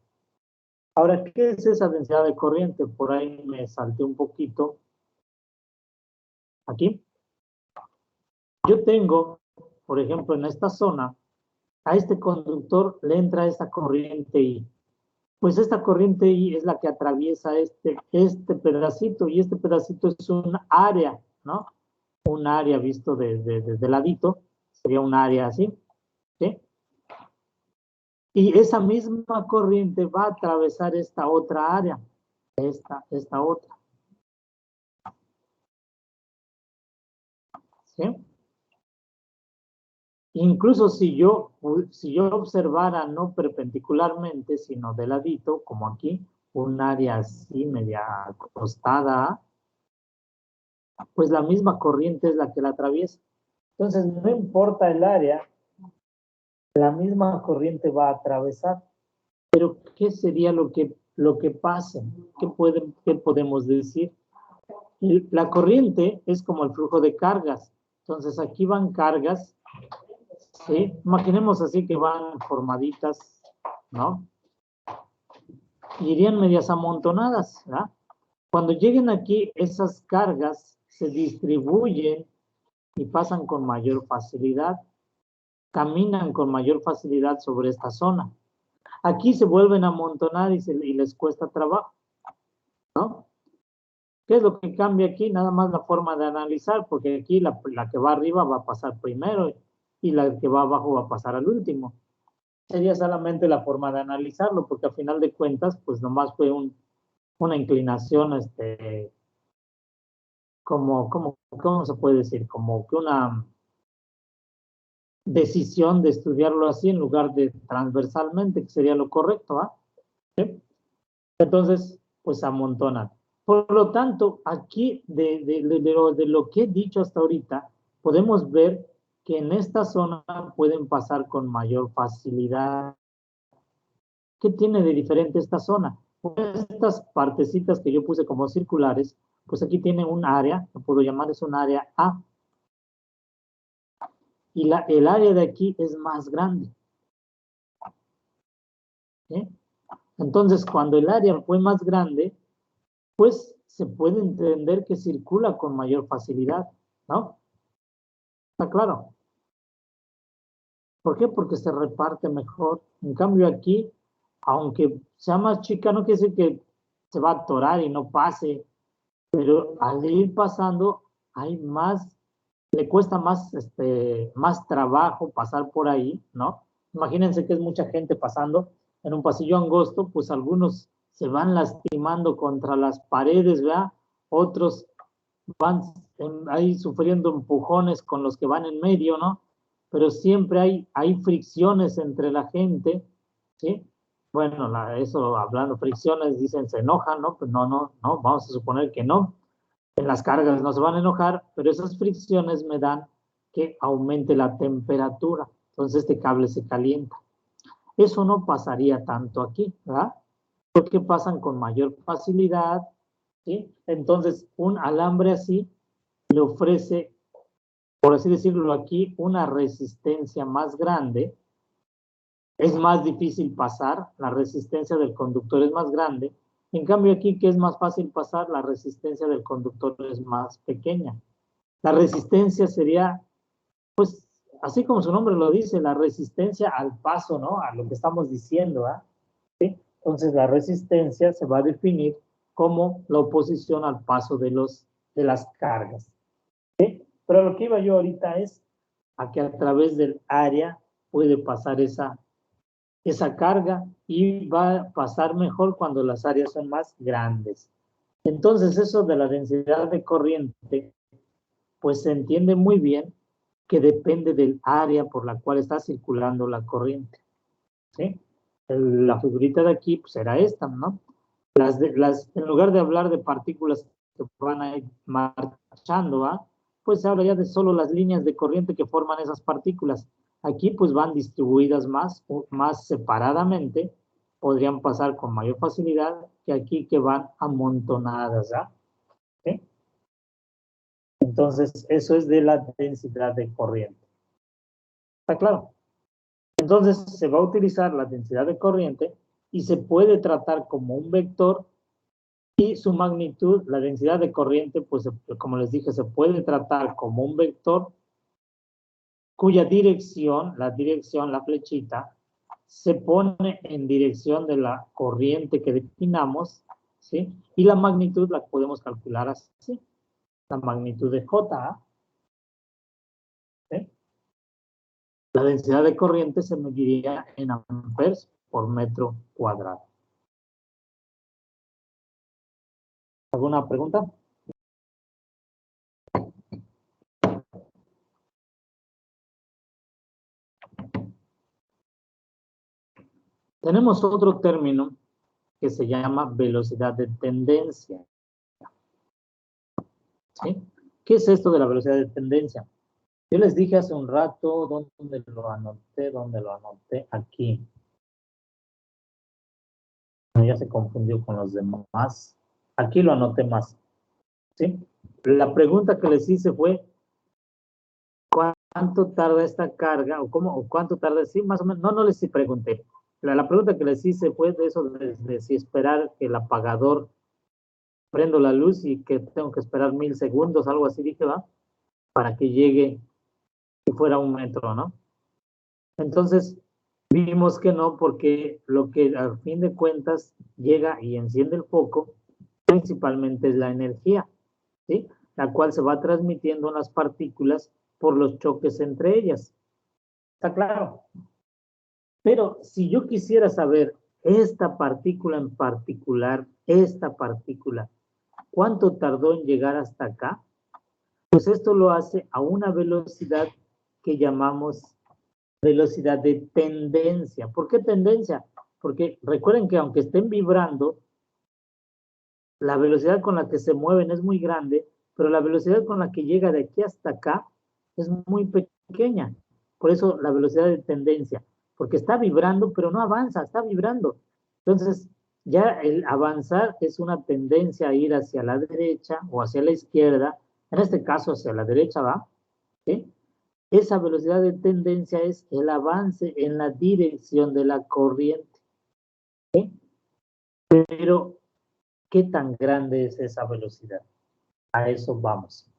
A: Ahora, ¿qué es esa densidad de corriente? Por ahí me salté un poquito. Aquí. Yo tengo, por ejemplo, en esta zona, a este conductor le entra esta corriente I. Pues esta corriente I es la que atraviesa este pedacito, y este pedacito es un área, ¿no? Un área visto de ladito, sería un área así, ¿sí? Y esa misma corriente va a atravesar esta otra área, esta otra, ¿sí? Incluso si yo observara no perpendicularmente, sino de ladito, como aquí, un área así media acostada, pues la misma corriente es la que la atraviesa. Entonces, no importa el área, la misma corriente va a atravesar. Pero, ¿qué sería lo que pasa? ¿Qué podemos decir? La corriente es como el flujo de cargas. Entonces, aquí van cargas, ¿sí? Imaginemos así que van formaditas, ¿no? Irían medias amontonadas, ¿verdad? Cuando lleguen aquí, esas cargas se distribuyen y pasan con mayor facilidad, caminan con mayor facilidad sobre esta zona. Aquí se vuelven a amontonar y les cuesta trabajo, ¿no? ¿Qué es lo que cambia aquí? Nada más la forma de analizar, porque aquí la que va arriba va a pasar primero y la que va abajo va a pasar al último. Sería solamente la forma de analizarlo, porque al final de cuentas, pues nomás fue una inclinación, ¿cómo se puede decir? Como que una decisión de estudiarlo así en lugar de transversalmente, que sería lo correcto, ¿ah? ¿Sí? Entonces, pues amontonan. Por lo tanto, aquí de lo que he dicho hasta ahorita, podemos ver que en esta zona pueden pasar con mayor facilidad. ¿Qué tiene de diferente esta zona? Estas partecitas que yo puse como circulares, pues aquí tiene un área, lo puedo llamar, es un área A. Y el área de aquí es más grande. ¿Sí? Entonces, cuando el área fue más grande, pues se puede entender que circula con mayor facilidad, ¿no? ¿Está claro? ¿Por qué? Porque se reparte mejor. En cambio aquí, aunque sea más chica, no quiere decir que se va a atorar y no pase, pero al ir pasando, hay más, le cuesta más trabajo pasar por ahí, ¿no? Imagínense que es mucha gente pasando en un pasillo angosto, pues algunos se van lastimando contra las paredes, ¿verdad? Otros van ahí sufriendo empujones con los que van en medio, ¿no? Pero siempre hay fricciones entre la gente, ¿sí? Bueno, eso hablando fricciones, dicen se enojan, ¿no? Pues no, vamos a suponer que no. En las cargas no se van a enojar, pero esas fricciones me dan que aumente la temperatura. Entonces este cable se calienta. Eso no pasaría tanto aquí, ¿verdad? Porque pasan con mayor facilidad, ¿sí? Entonces un alambre así le ofrece, por así decirlo aquí, una resistencia más grande. Es más difícil pasar, la resistencia del conductor es más grande. En cambio aquí, que es más fácil pasar, la resistencia del conductor es más pequeña. La resistencia sería, pues, así como su nombre lo dice, la resistencia al paso, ¿no? A lo que estamos diciendo, ¿ah? ¿Sí? Entonces la resistencia se va a definir como la oposición al paso de los las cargas. ¿Sí? Pero lo que iba yo ahorita es a que a través del área puede pasar esa carga y va a pasar mejor cuando las áreas son más grandes. Entonces, eso de la densidad de corriente, pues se entiende muy bien que depende del área por la cual está circulando la corriente. ¿Sí? La figurita de aquí pues era esta, ¿no? En lugar de hablar de partículas que van a ir marchando, ¿va? Pues se habla ya de solo las líneas de corriente que forman esas partículas. Aquí pues van distribuidas más separadamente, podrían pasar con mayor facilidad que aquí que van amontonadas, ¿ah? ¿Sí? Entonces, eso es de la densidad de corriente. ¿Está claro? Entonces, se va a utilizar la densidad de corriente y se puede tratar como un vector y su magnitud, la densidad de corriente, pues como les dije, se puede tratar como un vector cuya dirección, la flechita, se pone en dirección de la corriente que definamos, ¿sí? Y la magnitud la podemos calcular así, la magnitud de J, ¿sí? La densidad de corriente se mediría en amperes por metro cuadrado. ¿Alguna pregunta? Tenemos otro término que se llama velocidad de tendencia. ¿Sí? ¿Qué es esto de la velocidad de tendencia? Yo les dije hace un rato, ¿dónde lo anoté? Aquí. Ya se confundió con los demás. Aquí lo anoté más. ¿Sí? La pregunta que les hice fue, ¿cuánto tarda esta carga? ¿O cuánto tarda? Sí, más o menos. No les pregunté. La pregunta que les hice fue de eso, de si esperar que el apagador prendo la luz y que tengo que esperar 1000 segundos, algo así, dije, ¿va? Para que llegue, si fuera 1 metro, ¿no? Entonces, vimos que no, porque lo que al fin de cuentas llega y enciende el foco, principalmente es la energía, ¿sí? La cual se va transmitiendo en las partículas por los choques entre ellas. ¿Está claro? Pero si yo quisiera saber esta partícula en particular, ¿cuánto tardó en llegar hasta acá? Pues esto lo hace a una velocidad que llamamos velocidad de tendencia. ¿Por qué tendencia? Porque recuerden que aunque estén vibrando, la velocidad con la que se mueven es muy grande, pero la velocidad con la que llega de aquí hasta acá es muy pequeña. Por eso la velocidad de tendencia, porque está vibrando, pero no avanza, está vibrando. Entonces, ya el avanzar es una tendencia a ir hacia la derecha o hacia la izquierda, en este caso hacia la derecha va, ¿sí? Esa velocidad de tendencia es el avance en la dirección de la corriente. ¿Sí? Pero, ¿qué tan grande es esa velocidad? A eso vamos.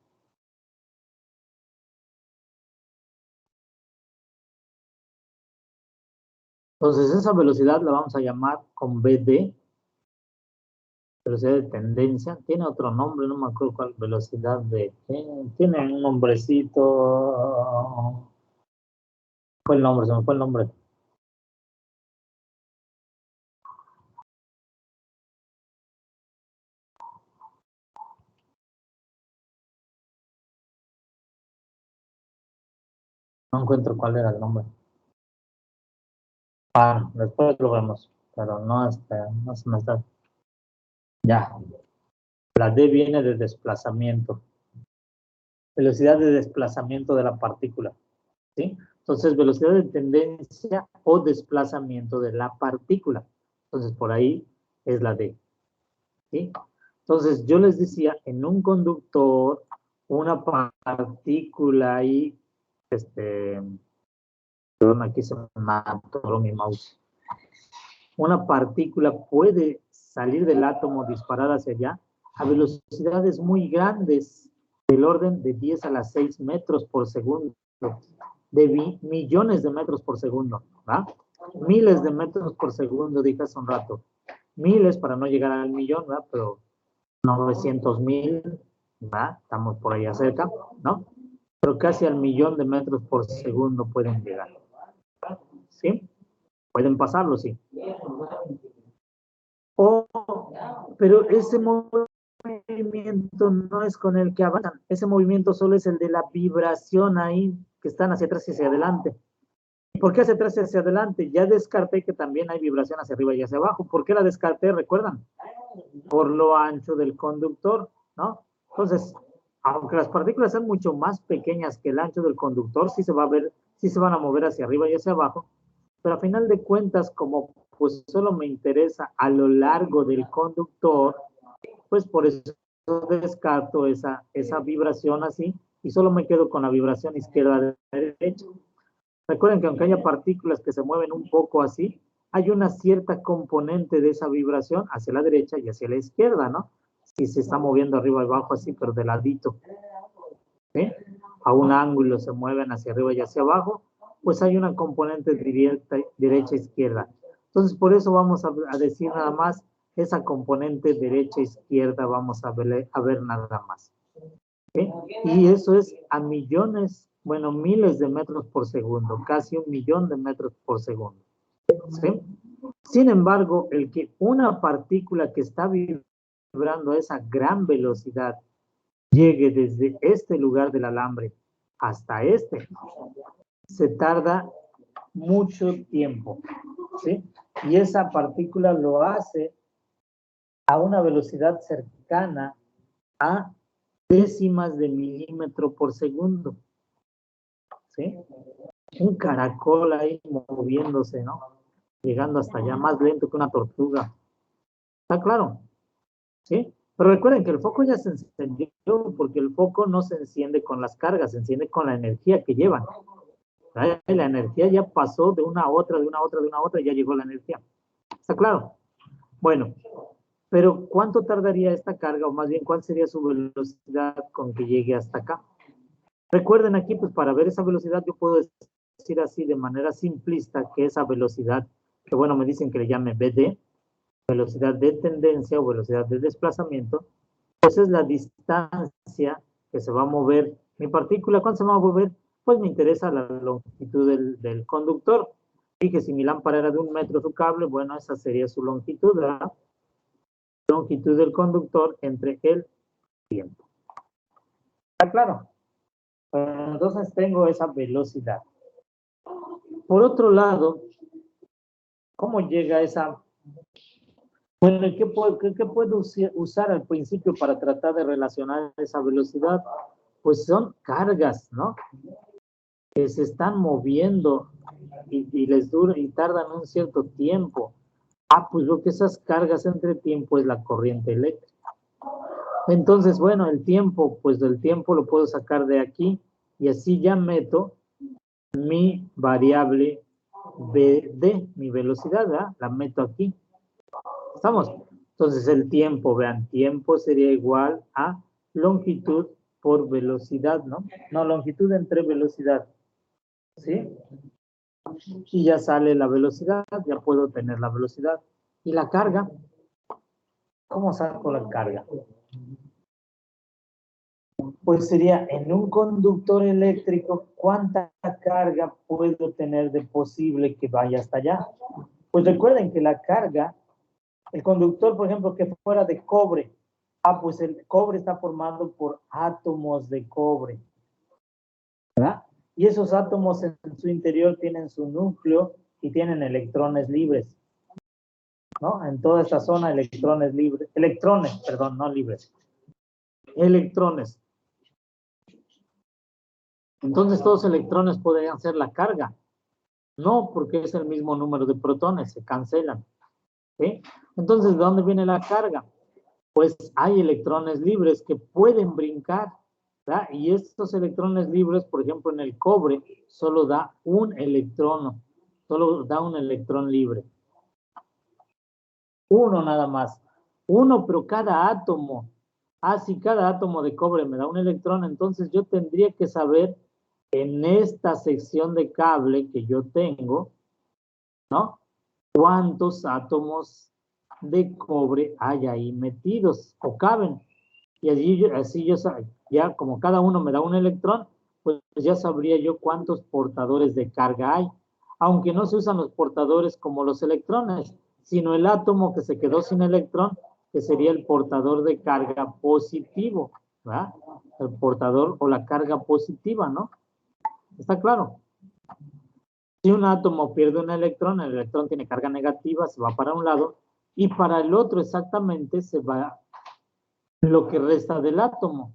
A: Entonces, esa velocidad la vamos a llamar con BD, velocidad de tendencia. Tiene otro nombre, no me acuerdo cuál, velocidad de... Tiene un nombrecito. Fue el nombre, se me fue el nombre. No encuentro cuál era el nombre. Ah, después lo vemos, pero no se me está. Ya. La D viene de desplazamiento. Velocidad de desplazamiento de la partícula. ¿Sí? Entonces, velocidad de tendencia o desplazamiento de la partícula. Entonces, por ahí es la D. ¿Sí? Entonces, yo les decía, en un conductor, una partícula ahí, perdón, aquí se me atoró mi mouse. Una partícula puede salir del átomo, disparar hacia allá, a velocidades muy grandes, del orden de 10 a la 6 metros por segundo, de millones de metros por segundo, ¿verdad? Miles de metros por segundo, dije hace un rato. Miles para no llegar al millón, ¿verdad? Pero 900,000, ¿va? Estamos por allá cerca, ¿no? Pero casi al 1.000.000 de metros por segundo pueden llegar, ¿sí? Pueden pasarlo, sí. Pero ese movimiento no es con el que avanzan, ese movimiento solo es el de la vibración ahí, que están hacia atrás y hacia adelante. ¿Por qué hacia atrás y hacia adelante? Ya descarté que también hay vibración hacia arriba y hacia abajo. ¿Por qué la descarté? ¿Recuerdan? Por lo ancho del conductor, ¿no? Entonces, aunque las partículas sean mucho más pequeñas que el ancho del conductor, sí se va a ver, sí se van a mover hacia arriba y hacia abajo, pero a final de cuentas, como pues solo me interesa a lo largo del conductor, pues por eso descarto esa vibración así y solo me quedo con la vibración izquierda-derecha. Recuerden que aunque haya partículas que se mueven un poco así, hay una cierta componente de esa vibración hacia la derecha y hacia la izquierda, ¿no? Si se está moviendo arriba y abajo así, pero de ladito, ¿sí? A un ángulo se mueven hacia arriba y hacia abajo, pues hay una componente derecha-izquierda. Entonces, por eso vamos a decir nada más esa componente derecha-izquierda, vamos a ver nada más. ¿Sí? Y eso es a millones, bueno, miles de metros por segundo, casi 1.000.000 de metros por segundo. ¿Sí? Sin embargo, el que una partícula que está vibrando a esa gran velocidad llegue desde este lugar del alambre hasta este, se tarda mucho tiempo, ¿sí? Y esa partícula lo hace a una velocidad cercana a décimas de milímetro por segundo, ¿sí? Un caracol ahí moviéndose, ¿no? Llegando hasta allá, más lento que una tortuga. ¿Está claro? ¿Sí? Pero recuerden que el foco ya se encendió, porque el foco no se enciende con las cargas, se enciende con la energía que llevan. La energía ya pasó de una a otra, de una a otra, de una a otra, y ya llegó la energía. ¿Está claro? Bueno, pero ¿cuánto tardaría esta carga, o más bien, cuál sería su velocidad con que llegue hasta acá? Recuerden aquí, pues para ver esa velocidad, yo puedo decir así de manera simplista que esa velocidad, que bueno, me dicen que le llame BD, velocidad de tendencia o velocidad de desplazamiento, pues es la distancia que se va a mover mi partícula. ¿Cuánto se va a mover? Pues me interesa la longitud del conductor. Dije, si mi lámpara era de 1 metro su cable, bueno, esa sería su longitud, ¿verdad? Longitud del conductor entre el tiempo. ¿Está claro? Entonces tengo esa velocidad. Por otro lado, ¿cómo llega esa? Bueno, ¿qué puedo usar al principio para tratar de relacionar esa velocidad? Pues son cargas, ¿no? Que se están moviendo y les dura y tardan un cierto tiempo. Pues lo que esas cargas entre tiempo es la corriente eléctrica. Entonces, bueno, el tiempo, pues del tiempo lo puedo sacar de aquí y así ya meto mi variable BD, mi velocidad, ¿verdad? La meto aquí. ¿Estamos? Entonces el tiempo, vean, tiempo sería igual a longitud por velocidad, ¿no? No, longitud entre velocidad, ¿sí? Y ya sale la velocidad, ya puedo tener la velocidad. ¿Y la carga? ¿Cómo saco la carga? Pues sería en un conductor eléctrico, ¿cuánta carga puedo tener de posible que vaya hasta allá? Pues recuerden que la carga, el conductor, por ejemplo, que fuera de cobre, pues el cobre está formado por átomos de cobre, ¿verdad? Y esos átomos en su interior tienen su núcleo y tienen electrones libres, ¿no? En toda esta zona electrones, perdón, no libres, electrones. Entonces todos los electrones podrían ser la carga. No, porque es el mismo número de protones, se cancelan, ¿sí? Entonces, ¿de dónde viene la carga? Pues hay electrones libres que pueden brincar, ¿verdad? Y estos electrones libres, por ejemplo, en el cobre, solo da un electrón libre. Uno nada más. Uno, pero cada átomo. Si cada átomo de cobre me da un electrón, entonces yo tendría que saber en esta sección de cable que yo tengo, ¿no? ¿Cuántos átomos de cobre hay ahí metidos o caben? Y así yo ya como cada uno me da un electrón, pues ya sabría yo cuántos portadores de carga hay. Aunque no se usan los portadores como los electrones, sino el átomo que se quedó sin electrón, que sería el portador de carga positivo, ¿verdad? El portador o la carga positiva, ¿no? ¿Está claro? Si un átomo pierde un electrón, el electrón tiene carga negativa, se va para un lado, y para el otro exactamente se va lo que resta del átomo,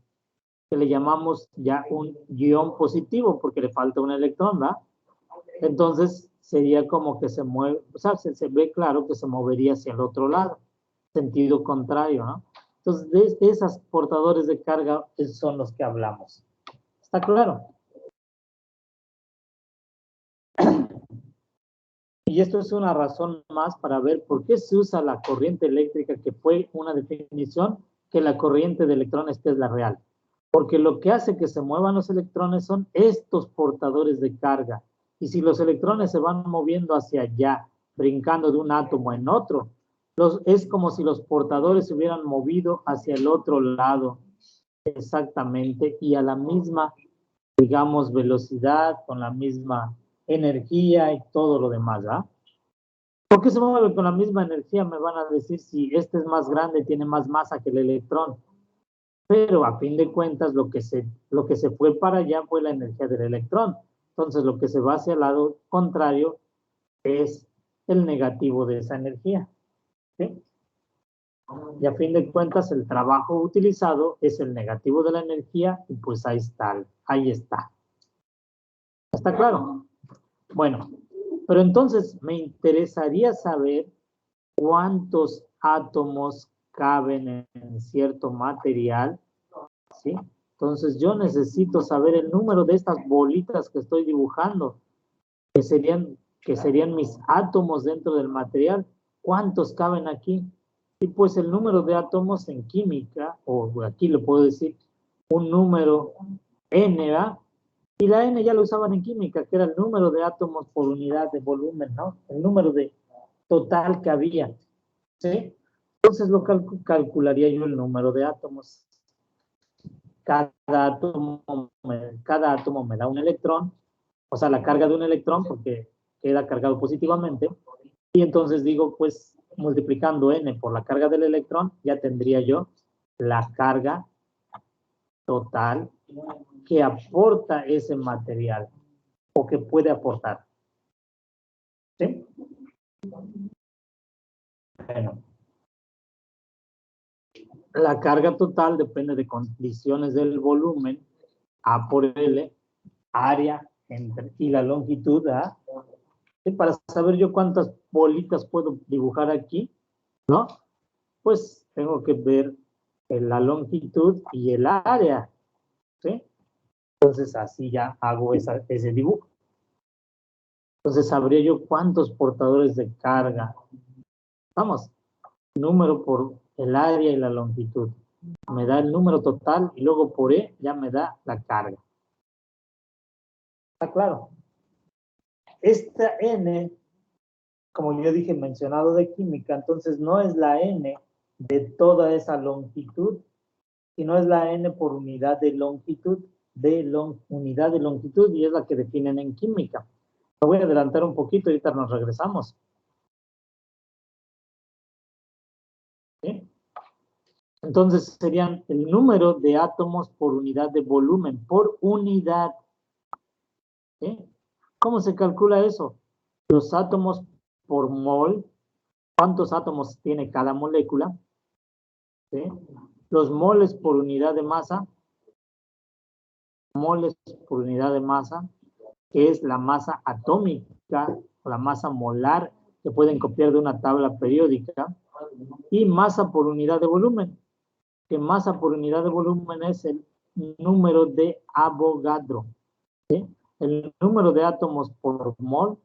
A: que le llamamos ya un ion positivo, porque le falta un electrón, ¿verdad? Entonces sería como que se mueve, o sea, se ve claro que se movería hacia el otro lado, sentido contrario, ¿no? Entonces, de esos portadores de carga son los que hablamos. ¿Está claro? Y esto es una razón más para ver por qué se usa la corriente eléctrica, que fue una definición, que la corriente de electrones, que es la real. Porque lo que hace que se muevan los electrones son estos portadores de carga. Y si los electrones se van moviendo hacia allá, brincando de un átomo en otro, es como si los portadores se hubieran movido hacia el otro lado exactamente y a la misma, digamos, velocidad, con la misma energía y todo lo demás, ¿ah? ¿Por qué se mueve con la misma energía? Me van a decir si este es más grande, tiene más masa que el electrón. Pero a fin de cuentas lo que se fue para allá fue la energía del electrón. Entonces lo que se va hacia el lado contrario es el negativo de esa energía. ¿Sí? Y a fin de cuentas el trabajo utilizado es el negativo de la energía y pues ahí está, ahí está. ¿Está claro? Bueno, pero entonces me interesaría saber cuántos átomos caben en cierto material, ¿sí? Entonces yo necesito saber el número de estas bolitas que estoy dibujando, que serían mis átomos dentro del material. ¿Cuántos caben aquí? Y pues el número de átomos en química, o aquí le puedo decir un número n, ¿verdad? Y la n ya lo usaban en química, que era el número de átomos por unidad de volumen, ¿no? El número de total que había, ¿sí? Entonces lo calcularía yo el número de átomos. Cada átomo me da un electrón, o sea, la carga de un electrón, porque queda cargado positivamente, y entonces digo, pues, multiplicando n por la carga del electrón, ya tendría yo la carga total que aporta ese material, o que puede aportar. ¿Sí? Bueno. La carga total depende de condiciones del volumen, A por L, área y la longitud, ¿ah? ¿Sí? Para saber yo cuántas bolitas puedo dibujar aquí, ¿no? Pues tengo que ver la longitud y el área, ¿sí? Entonces así ya hago ese dibujo. Entonces sabría yo cuántos portadores de carga. Vamos, número por el área y la longitud. Me da el número total y luego por E ya me da la carga. ¿Está claro? Esta N, como yo dije, mencionado de química, entonces no es la N de toda esa longitud, sino es la N por unidad de longitud, unidad de longitud, y es la que definen en química. Me voy a adelantar un poquito, ahorita nos regresamos. ¿Sí? Entonces serían el número de átomos por unidad de volumen, por unidad. ¿Sí? ¿Cómo se calcula eso? Los átomos por mol, ¿cuántos átomos tiene cada molécula? ¿Sí? Los moles por unidad de masa, moles por unidad de masa, que es la masa atómica o la masa molar que pueden copiar de una tabla periódica, y masa por unidad de volumen, que masa por unidad de volumen es el número de Avogadro. ¿Sí? El número de átomos por mol,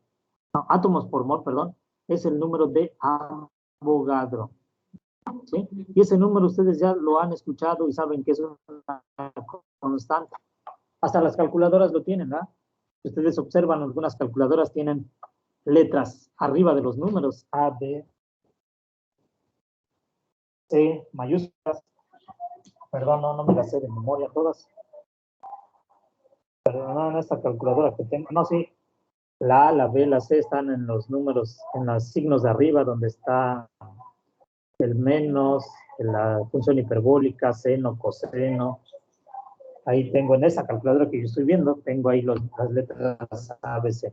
A: perdón, es el número de Avogadro. ¿Sí? Y ese número ustedes ya lo han escuchado y saben que es una constante. Hasta las calculadoras lo tienen, ¿verdad? Ustedes observan, algunas calculadoras tienen letras arriba de los números, A, B, C, mayúsculas, Perdón, no me las sé de memoria todas. Pero no en esta calculadora que tengo. No, sí. La A, la B, la C están en los números, en los signos de arriba, donde está el menos, la función hiperbólica, seno, coseno. Ahí tengo, en esa calculadora que yo estoy viendo, tengo ahí las letras A, B, C.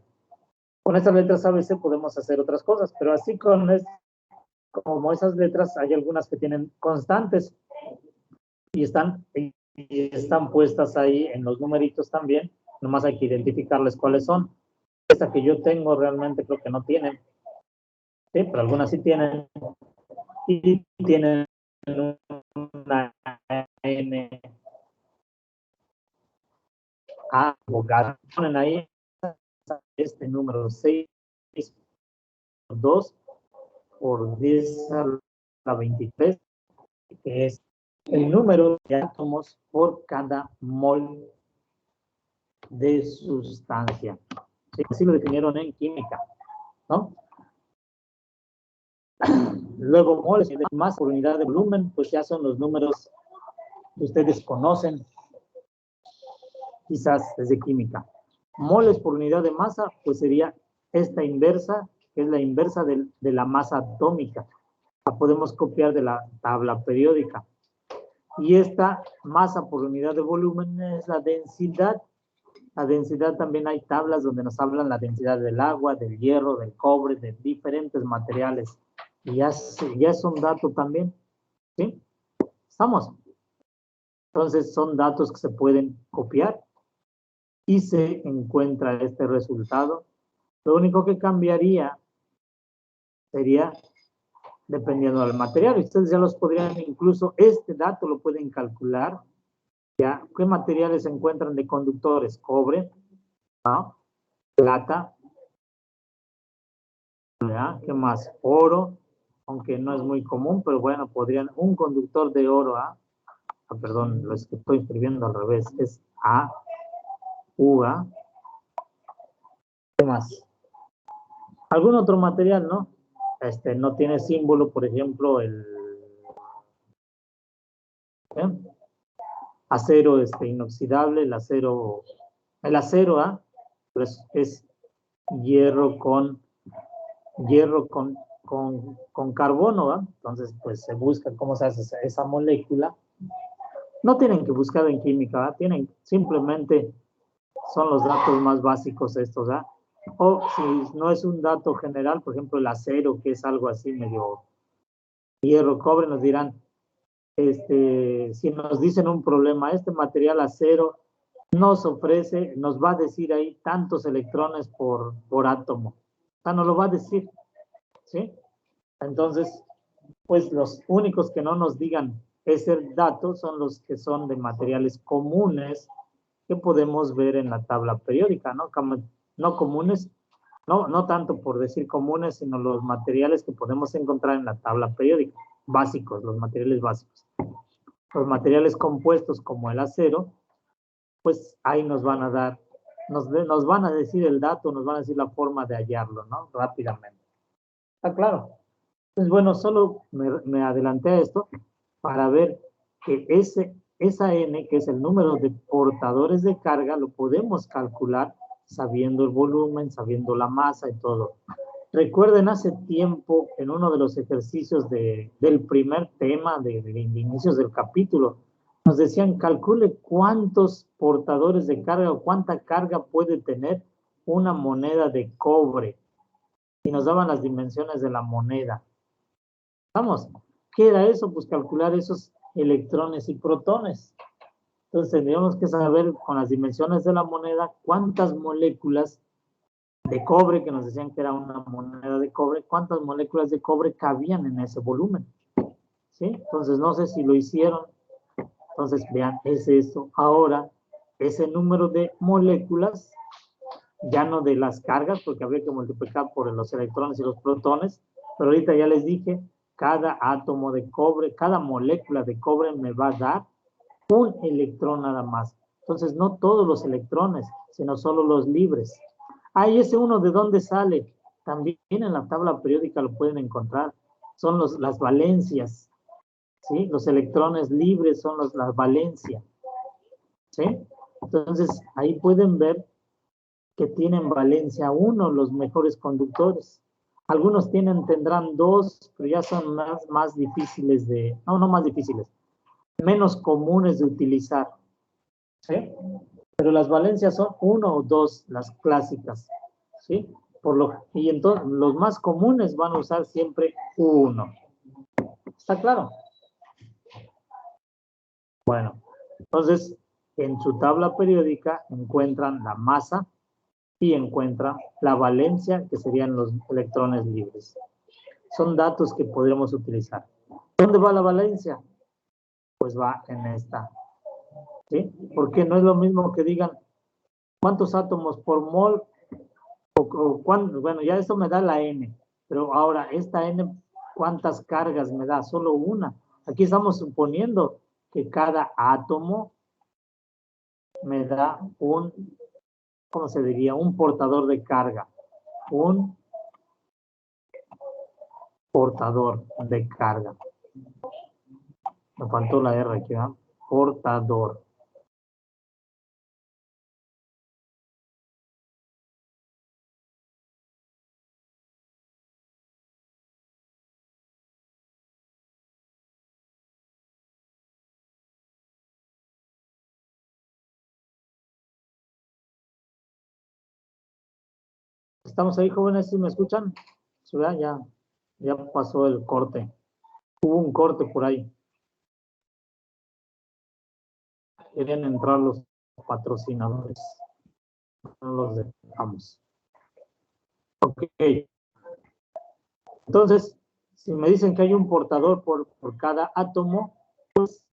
A: Con estas letras A, B, C podemos hacer otras cosas, pero así como esas letras, hay algunas que tienen constantes y están puestas ahí en los numeritos también, nomás hay que identificarles cuáles son. Esta que yo tengo realmente creo que no tienen, ¿sí? Pero algunas sí tienen, y tienen una N, A, ponen ahí este número 6, 2 por 10 a la 23, que es el número de átomos por cada mol de sustancia. ¿Sí? Así lo definieron en química, ¿no? Luego, moles y más por unidad de volumen, pues ya son los números que ustedes conocen, quizás desde química. Moles por unidad de masa, pues sería esta inversa, que es la inversa de la masa atómica. La podemos copiar de la tabla periódica. Y esta masa por unidad de volumen es la densidad. La densidad también hay tablas donde nos hablan la densidad del agua, del hierro, del cobre, de diferentes materiales. Y ya es un dato también, ¿sí? ¿Estamos? Entonces son datos que se pueden copiar y se encuentra este resultado. Lo único que cambiaría sería dependiendo del material. Ustedes ya los podrían, incluso este dato lo pueden calcular. ¿Ya? ¿Qué materiales se encuentran de conductores? Cobre, ¿no? Plata, ¿ya? ¿Qué más? Oro, aunque no es muy común, pero bueno, podrían, un conductor de oro, perdón, lo estoy escribiendo al revés, es A, UA. ¿Qué más? ¿Algún otro material, no? No tiene símbolo, por ejemplo, el acero inoxidable, el acero, pues es hierro con carbono, ¿va? Entonces, pues se busca cómo se hace esa molécula. No tienen que buscar en química, ¿va? Tienen simplemente, son los datos más básicos estos, ¿va? O si no es un dato general, por ejemplo, el acero, que es algo así medio hierro, cobre, nos dirán, si nos dicen un problema, este material acero nos ofrece, nos va a decir ahí tantos electrones por átomo. O sea, nos lo va a decir, ¿sí? Entonces, pues los únicos que no nos digan ese dato son los que son de materiales comunes que podemos ver en la tabla periódica, ¿no? No comunes, no tanto por decir comunes, sino los materiales que podemos encontrar en la tabla periódica, básicos, los materiales básicos. Los materiales compuestos como el acero, pues ahí nos van a dar, nos van a decir el dato, nos van a decir la forma de hallarlo, ¿no? Rápidamente. ¿Está claro? Pues bueno, solo me adelanté a esto para ver que esa N, que es el número de portadores de carga, lo podemos calcular sabiendo el volumen, sabiendo la masa y todo. Recuerden hace tiempo, en uno de los ejercicios del primer tema, de inicios del capítulo, nos decían, calcule cuántos portadores de carga o cuánta carga puede tener una moneda de cobre. Y nos daban las dimensiones de la moneda. Vamos, ¿qué era eso? Pues calcular esos electrones y protones. Entonces tendríamos que saber con las dimensiones de la moneda cuántas moléculas de cobre, que nos decían que era una moneda de cobre, cuántas moléculas de cobre cabían en ese volumen. ¿Sí? Entonces no sé si lo hicieron. Entonces vean, es eso. Ahora, ese número de moléculas, ya no de las cargas, porque habría que multiplicar por los electrones y los protones, pero ahorita ya les dije, cada átomo de cobre, cada molécula de cobre me va a dar un electrón nada más. Entonces, no todos los electrones, sino solo los libres. ¿Y ese uno de dónde sale? También en la tabla periódica lo pueden encontrar. Son las valencias. ¿sí? Los electrones libres son la valencia, ¿sí? Entonces, ahí pueden ver que tienen valencia 1 los mejores conductores. Algunos tendrán 2, pero ya son más difíciles no más difíciles, menos comunes de utilizar, ¿sí? Pero las valencias son 1 o 2, las clásicas, ¿sí? Y entonces los más comunes van a usar siempre 1. ¿Está claro? Bueno, entonces en su tabla periódica encuentran la masa y encuentran la valencia, que serían los electrones libres. Son datos que podremos utilizar. ¿Dónde va la valencia? Pues va en esta, ¿sí? Porque no es lo mismo que digan cuántos átomos por mol, bueno, ya eso me da la N, pero ahora esta N, ¿cuántas cargas me da? Solo una. Aquí estamos suponiendo que cada átomo me da ¿cómo se diría? Un portador de carga. Un portador de carga. Me faltó la R aquí, ¿verdad? Portador. ¿Estamos ahí, jóvenes? ¿Sí me escuchan? ¿Sí, ya pasó el corte. Hubo un corte por ahí. Querían entrar los patrocinadores. No los dejamos. Ok. Entonces, si me dicen que hay un portador por cada átomo, pues,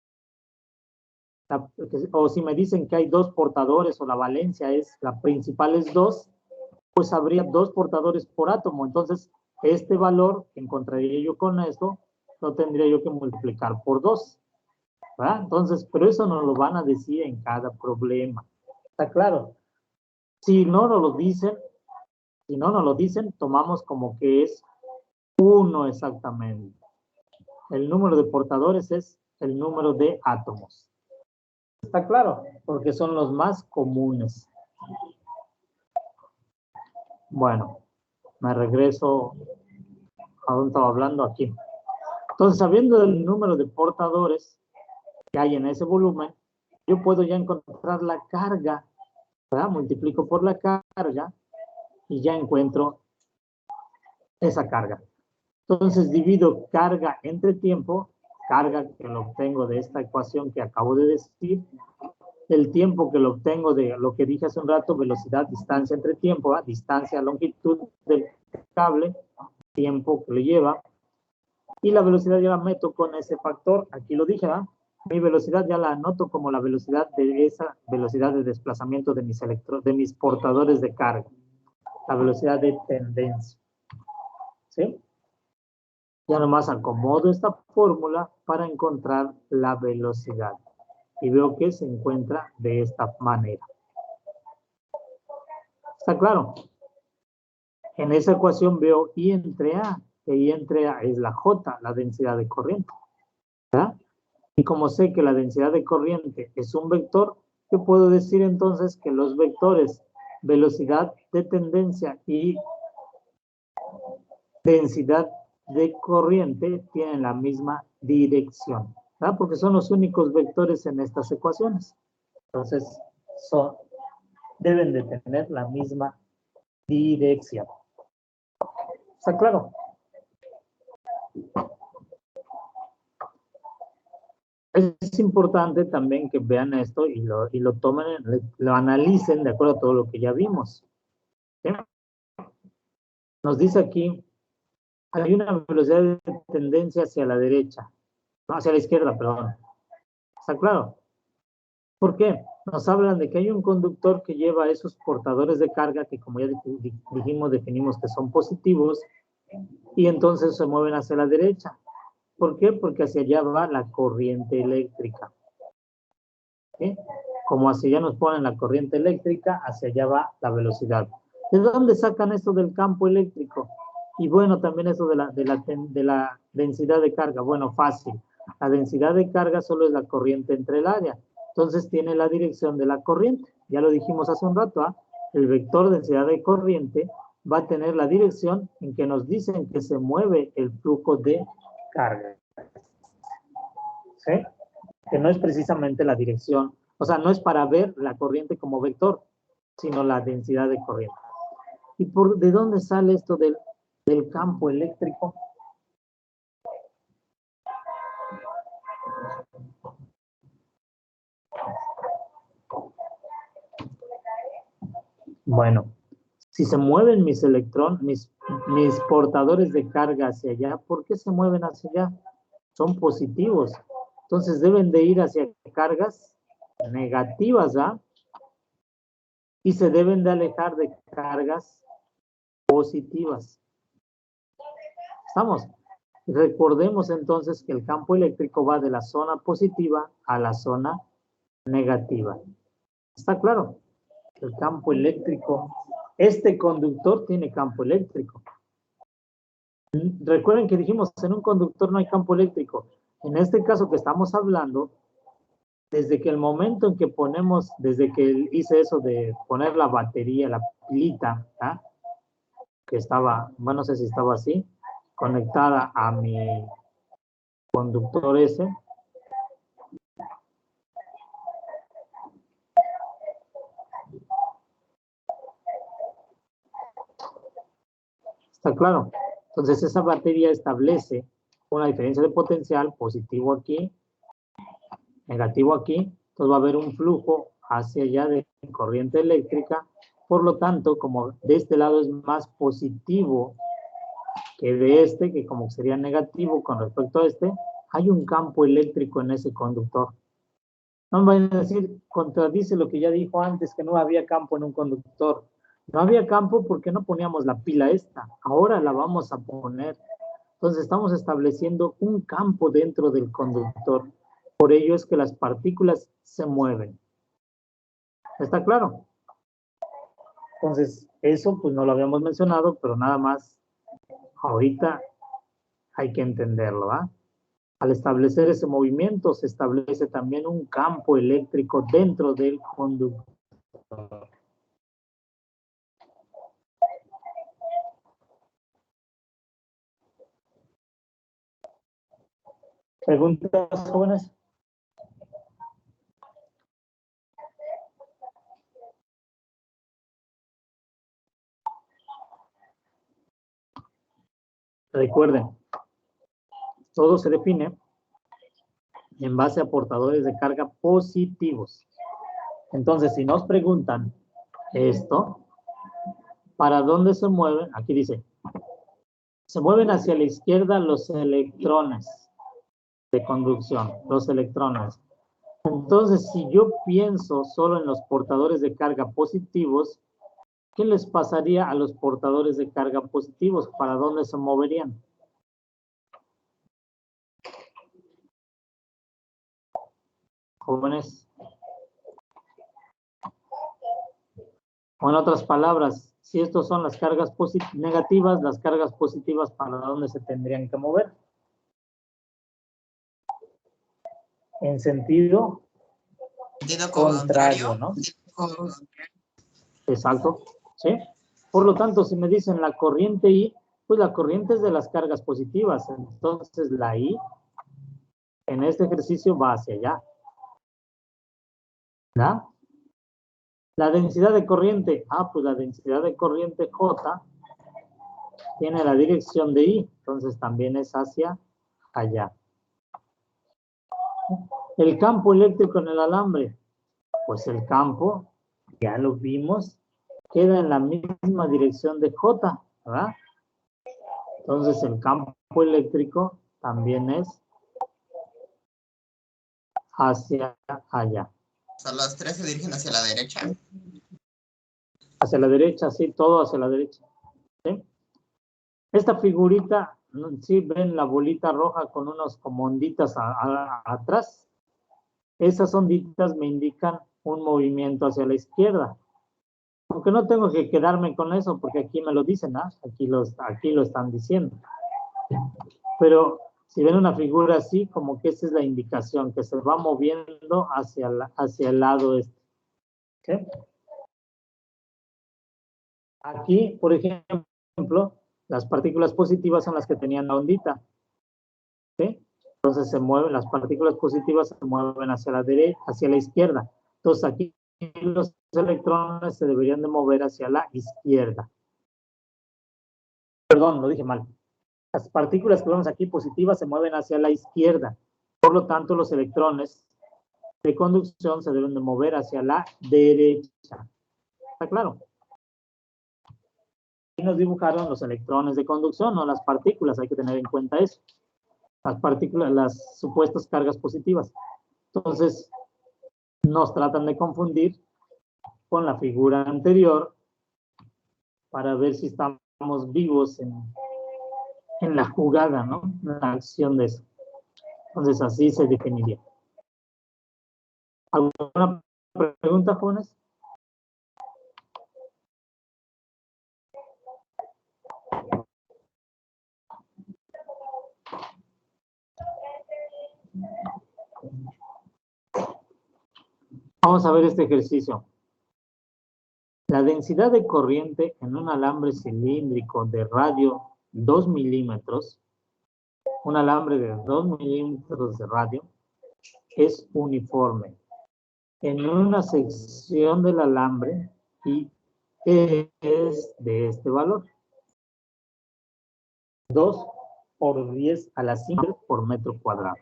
A: o si me dicen que hay 2 portadores o la valencia la principal es 2, pues habría 2 portadores por átomo. Entonces, este valor que encontraría yo con esto, lo tendría yo que multiplicar por 2. ¿Verdad? Entonces, pero eso nos lo van a decir en cada problema. ¿Está claro? Si no nos lo dicen, tomamos como que es 1 exactamente. El número de portadores es el número de átomos. ¿Está claro? Porque son los más comunes. Bueno, me regreso a donde estaba hablando aquí. Entonces, sabiendo el número de portadores que hay en ese volumen, yo puedo ya encontrar la carga, ¿verdad? Multiplico por la carga y ya encuentro esa carga. Entonces, divido carga entre tiempo, carga que lo obtengo de esta ecuación que acabo de decir, el tiempo que lo obtengo de lo que dije hace un rato, velocidad, distancia entre tiempo, ¿verdad? Distancia, longitud del cable, tiempo que lo lleva, y la velocidad ya la meto con ese factor, aquí lo dije, ¿verdad? Mi velocidad ya la anoto como la velocidad de esa velocidad de desplazamiento de mis portadores de carga, la velocidad de tendencia, ¿sí? Ya nomás acomodo esta fórmula para encontrar la velocidad y veo que se encuentra de esta manera. ¿Está claro? En esa ecuación veo I entre A, que I entre A es la J, la densidad de corriente, ¿verdad? Y como sé que la densidad de corriente es un vector, yo puedo decir entonces que los vectores velocidad de tendencia y densidad de corriente tienen la misma dirección, ¿verdad? Porque son los únicos vectores en estas ecuaciones. Entonces, deben de tener la misma dirección. ¿Está claro? Es importante también que vean esto y lo tomen, lo analicen de acuerdo a todo lo que ya vimos. ¿Sí? Nos dice aquí, hay una velocidad de tendencia hacia la derecha, no, hacia la izquierda, perdón. ¿Está claro? ¿Por qué? Nos hablan de que hay un conductor que lleva esos portadores de carga que, como ya definimos que son positivos, y entonces se mueven hacia la derecha. ¿Por qué? Porque hacia allá va la corriente eléctrica. ¿Sí? Como hacia allá nos ponen la corriente eléctrica, hacia allá va la velocidad. ¿De dónde sacan esto del campo eléctrico? Y bueno, también eso de la densidad de carga. Bueno, fácil. La densidad de carga solo es la corriente entre el área. Entonces tiene la dirección de la corriente. Ya lo dijimos hace un rato, ¿ah? El vector densidad de corriente va a tener la dirección en que nos dicen que se mueve el flujo de carga. ¿Sí? Que no es precisamente la dirección, o sea, no es para ver la corriente como vector, sino la densidad de corriente. ¿Y de dónde sale esto del campo eléctrico? Bueno, si se mueven mis electrones, mis portadores de carga hacia allá, ¿por qué se mueven hacia allá? Son positivos. Entonces deben de ir hacia cargas negativas, ¿ah? Y se deben de alejar de cargas positivas. ¿Estamos? Recordemos entonces que el campo eléctrico va de la zona positiva a la zona negativa. ¿Está claro? El campo eléctrico, este conductor tiene campo eléctrico. Recuerden que dijimos, en un conductor no hay campo eléctrico. En este caso que estamos hablando, desde que el momento en que ponemos, desde que hice eso de poner la batería, la pilita, ¿ah? Que estaba, bueno, no sé si estaba así, conectada a mi conductor ese. ¿Está claro? Entonces esa batería establece una diferencia de potencial, positivo aquí, negativo aquí. Entonces va a haber un flujo hacia allá de corriente eléctrica. Por lo tanto, como de este lado es más positivo que de este, que como sería negativo con respecto a este, hay un campo eléctrico en ese conductor. No me vayan a decir, contradice lo que ya dijo antes, que no había campo en un conductor. No había campo porque no poníamos la pila esta. Ahora la vamos a poner. Entonces estamos estableciendo un campo dentro del conductor. Por ello es que las partículas se mueven. ¿Está claro? Entonces, eso pues no lo habíamos mencionado, pero nada más ahorita hay que entenderlo, ¿ah? Al establecer ese movimiento, se establece también un campo eléctrico dentro del conductor. ¿Preguntas, jóvenes? Recuerden, todo se define en base a portadores de carga positivos. Entonces, si nos preguntan esto, ¿para dónde se mueven? Aquí dice, se mueven hacia la izquierda los electrones de conducción, los electrones. Entonces, si yo pienso solo en los portadores de carga positivos, ¿qué les pasaría a los portadores de carga positivos? ¿Para dónde se moverían? Jóvenes. O en otras palabras, si estos son las cargas negativas, las cargas positivas, ¿para dónde se tendrían que mover? En sentido contrario, ¿no? Exacto, ¿sí? Por lo tanto, si me dicen la corriente I, pues la corriente es de las cargas positivas. Entonces, la I en este ejercicio va hacia allá. ¿Ya? La densidad de corriente, pues la densidad de corriente J tiene la dirección de I, entonces también es hacia allá. El campo eléctrico en el alambre, pues el campo, ya lo vimos, queda en la misma dirección de J, ¿verdad? Entonces el campo eléctrico también es hacia allá.
D: O sea, las tres se dirigen hacia la derecha.
A: Hacia la derecha, sí, todo hacia la derecha. ¿Sí? Esta figurita, ¿sí ven la bolita roja con unos como onditas atrás? Esas onditas me indican un movimiento hacia la izquierda. Aunque no tengo que quedarme con eso porque aquí me lo dicen, ¿ah? Aquí lo están diciendo. Pero Si ven una figura así, como que esa es la indicación, que se va moviendo hacia el lado este. ¿Okay? Aquí, por ejemplo, las partículas positivas son las que tenían la ondita. ¿Okay? Entonces se mueven, las partículas positivas se mueven hacia la derecha, hacia la izquierda. Entonces aquí los electrones se deberían de mover hacia la izquierda. Perdón, lo dije mal. Las partículas que vemos aquí positivas se mueven hacia la izquierda. Por lo tanto, los electrones de conducción se deben de mover hacia la derecha. ¿Está claro? Aquí nos dibujaron los electrones de conducción, no las partículas. Hay que tener en cuenta eso. Las partículas, las supuestas cargas positivas. Entonces, nos tratan de confundir con la figura anterior para ver si estamos vivos en la jugada, ¿no? En la acción de eso. Entonces, así se definiría. ¿Alguna pregunta, jóvenes? Vamos a ver este ejercicio. La densidad de corriente en un alambre cilíndrico de radio 2 milímetros, un alambre de 2 milímetros de radio, es uniforme en una sección del alambre y es de este valor. 2 por 10 a la 5 por metro cuadrado.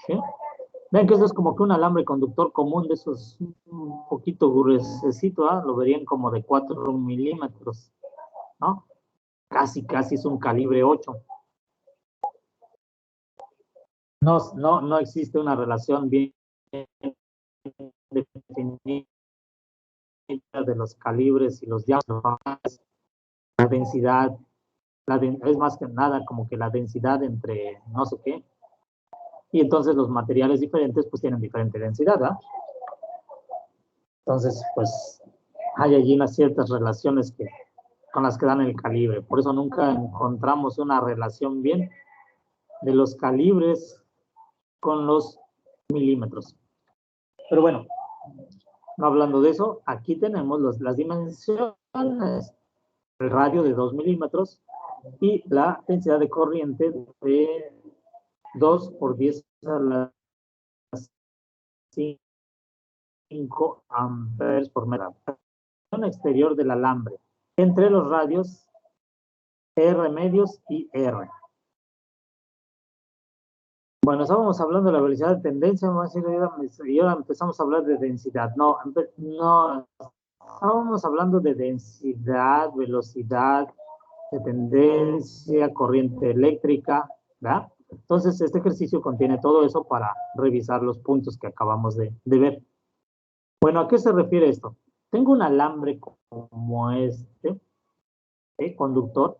A: ¿Sí? Ven que esto es como que un alambre conductor común de esos un poquito gruesecito, ¿eh? Lo verían como de 4 milímetros, ¿no? Casi es un calibre 8. No existe una relación bien definida de los calibres y los diámetros. La densidad, es más que nada como que la densidad entre no sé qué. Y entonces los materiales diferentes pues tienen diferente densidad, ¿verdad? Entonces, pues hay allí unas ciertas relaciones con las que dan el calibre. Por eso nunca encontramos una relación bien de los calibres con los milímetros. Pero bueno, no hablando de eso, aquí tenemos las dimensiones, el radio de 2 milímetros y la densidad de corriente de 2 por 10 a la 5 amperes por metro. Exterior del alambre, entre los radios R medios y R. Bueno, estábamos hablando de la velocidad de tendencia, y ahora empezamos a hablar de densidad. No, estábamos hablando de densidad, velocidad, de tendencia, corriente eléctrica, ¿verdad? Entonces, este ejercicio contiene todo eso para revisar los puntos que acabamos de ver. Bueno, ¿a qué se refiere esto? Tengo un alambre como este, conductor,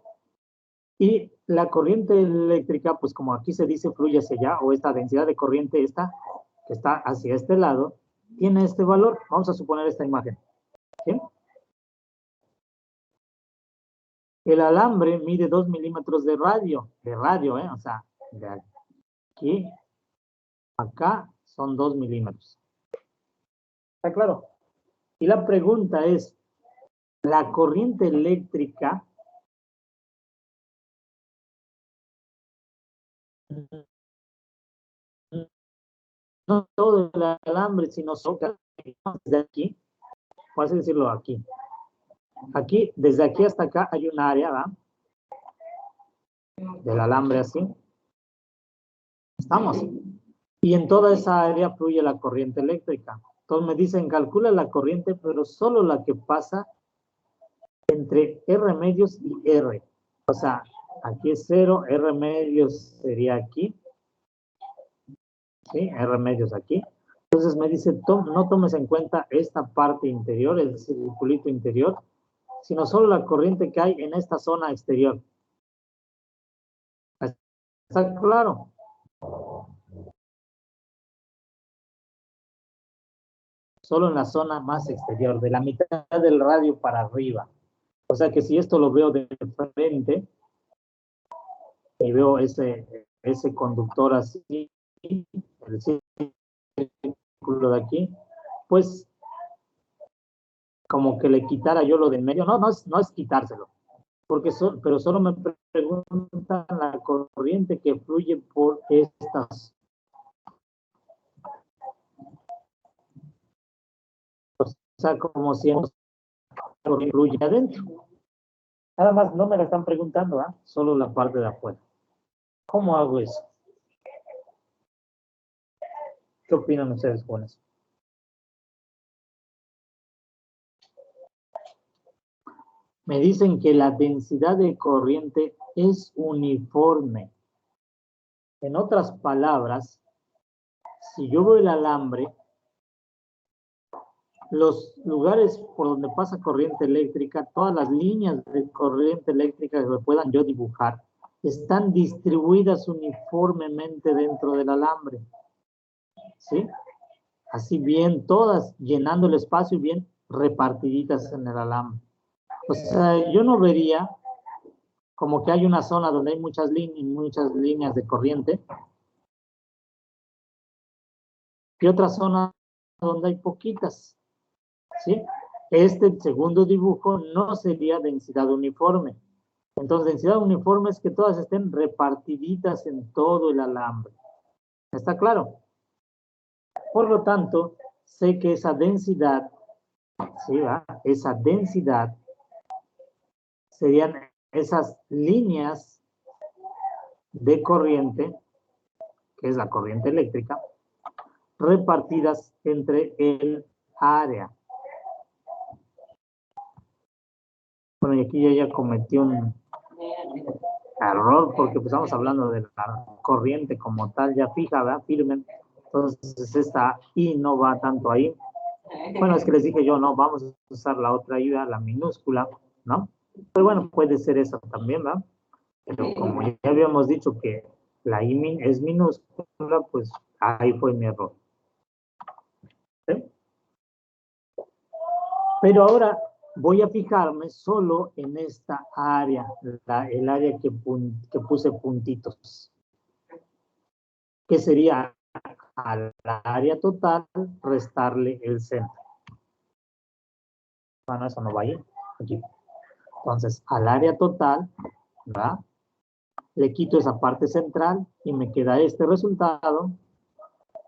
A: y la corriente eléctrica, pues como aquí se dice, fluye hacia allá, o esta densidad de corriente esta, que está hacia este lado, tiene este valor. Vamos a suponer esta imagen. ¿Sí? El alambre mide 2 milímetros de radio, o sea, de aquí a acá son 2 milímetros. ¿Está claro? Y la pregunta es, la corriente eléctrica no todo el alambre, sino solo desde aquí, por así decirlo aquí. Aquí, desde aquí hasta acá hay un área, ¿verdad? Del alambre así. Estamos. Y en toda esa área fluye la corriente eléctrica. Entonces me dicen, calcula la corriente, pero solo la que pasa entre R medios y R. O sea, aquí es 0, R medios sería aquí. ¿Sí? R medios aquí. Entonces me dice, no tomes en cuenta esta parte interior, el circulito interior, sino solo la corriente que hay en esta zona exterior. ¿Está claro? Solo en la zona más exterior, de la mitad del radio para arriba. O sea que si esto lo veo de frente, y veo ese conductor así, el círculo de aquí, pues como que le quitara yo lo de en medio. No es quitárselo, porque pero solo me preguntan la corriente que fluye por estas. O sea, como si fluye adentro. Nada más no me la están preguntando, ¿ah? Solo la parte de afuera. ¿Cómo hago eso? ¿Qué opinan ustedes con eso? Me dicen que la densidad de corriente es uniforme. En otras palabras, si yo veo el alambre, los lugares por donde pasa corriente eléctrica, todas las líneas de corriente eléctrica que puedan yo dibujar, están distribuidas uniformemente dentro del alambre. ¿Sí? Así bien, todas llenando el espacio y bien repartiditas en el alambre. O sea, yo no vería como que hay una zona donde hay muchas líneas de corriente y otra zona donde hay poquitas, ¿sí? Este segundo dibujo no sería densidad uniforme. Entonces, densidad uniforme es que todas estén repartiditas en todo el alambre. ¿Está claro? Por lo tanto, sé que esa densidad, ¿sí, va? Esa densidad serían esas líneas de corriente, que es la corriente eléctrica, repartidas entre el área. Bueno, y aquí yo ya cometí un error porque estamos hablando de la corriente como tal, ya fija, ¿verdad? Firme. Entonces esta I no va tanto ahí. Bueno, es que les dije yo, no, vamos a usar la otra I, la minúscula, ¿no? Pero bueno, puede ser eso también, ¿verdad? Pero como ya habíamos dicho que la I es minúscula, pues ahí fue mi error. ¿Sí? Pero ahora voy a fijarme solo en esta área, el área que puse puntitos, que sería al área total restarle el centro. Bueno, eso no va ahí, aquí. Entonces, al área total, ¿verdad? Le quito esa parte central y me queda este resultado.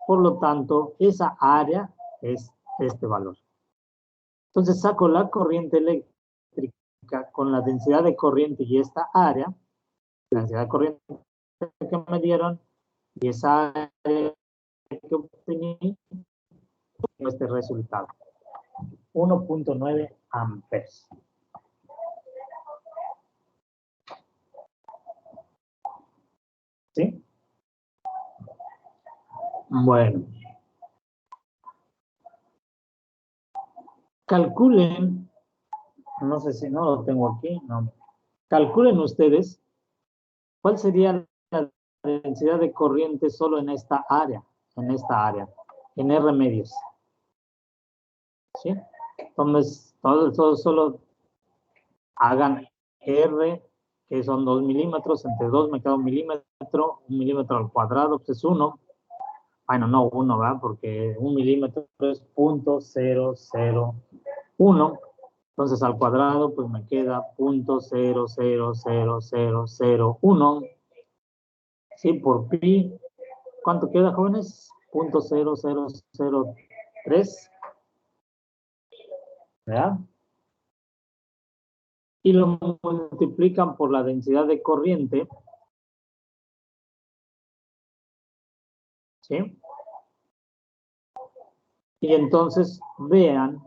A: Por lo tanto, esa área es este valor. Entonces, saco la corriente eléctrica con la densidad de corriente y esta área, la densidad de corriente que me dieron, y esa área que obtení, este resultado. 1.9 amperes. ¿Sí? Bueno. Calculen, no sé si no lo tengo aquí, no. Calculen ustedes cuál sería la densidad de corriente solo en esta área, en R medios. ¿Sí? Entonces, todos solo hagan R, que son 2 milímetros, entre 2 me queda 1 milímetro al cuadrado, pues es 1. Bueno, no 1, ¿verdad? Porque 1 milímetro es 0.001. Entonces al cuadrado pues me queda 0.000001. ¿Sí? Por pi, ¿cuánto queda, jóvenes? 0.0003. ¿Verdad? Y lo multiplican por la densidad de corriente. ¿Sí? Y entonces vean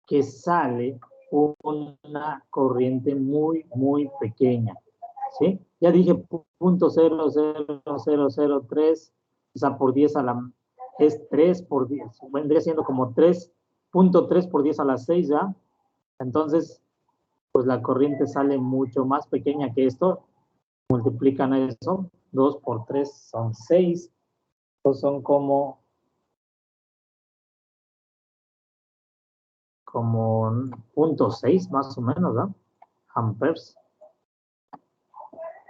A: que sale una corriente muy, muy pequeña. ¿Sí? Ya dije 0.00003, o sea, por 10 a la... es 3 por 10, vendría siendo como 3.3 por 10 a la 6, ¿ya? Entonces, pues la corriente sale mucho más pequeña que esto. Multiplican eso, 2 por 3 son 6, pues son como 0.6 más o menos, ¿no? Amperes.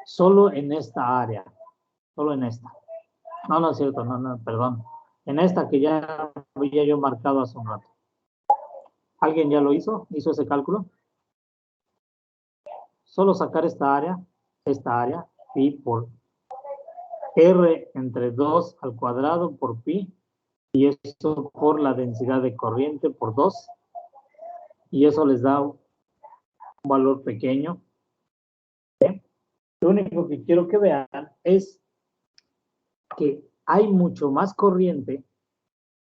A: solo en esta área, solo en esta. No, no es cierto, no, perdón. En esta que ya había yo marcado hace un rato. ¿Alguien ya lo hizo? ¿Hizo ese cálculo? Solo sacar esta área, pi por R entre 2 al cuadrado por pi, y eso por la densidad de corriente por 2, y eso les da un valor pequeño. ¿Sí? Lo único que quiero que vean es que hay mucho más corriente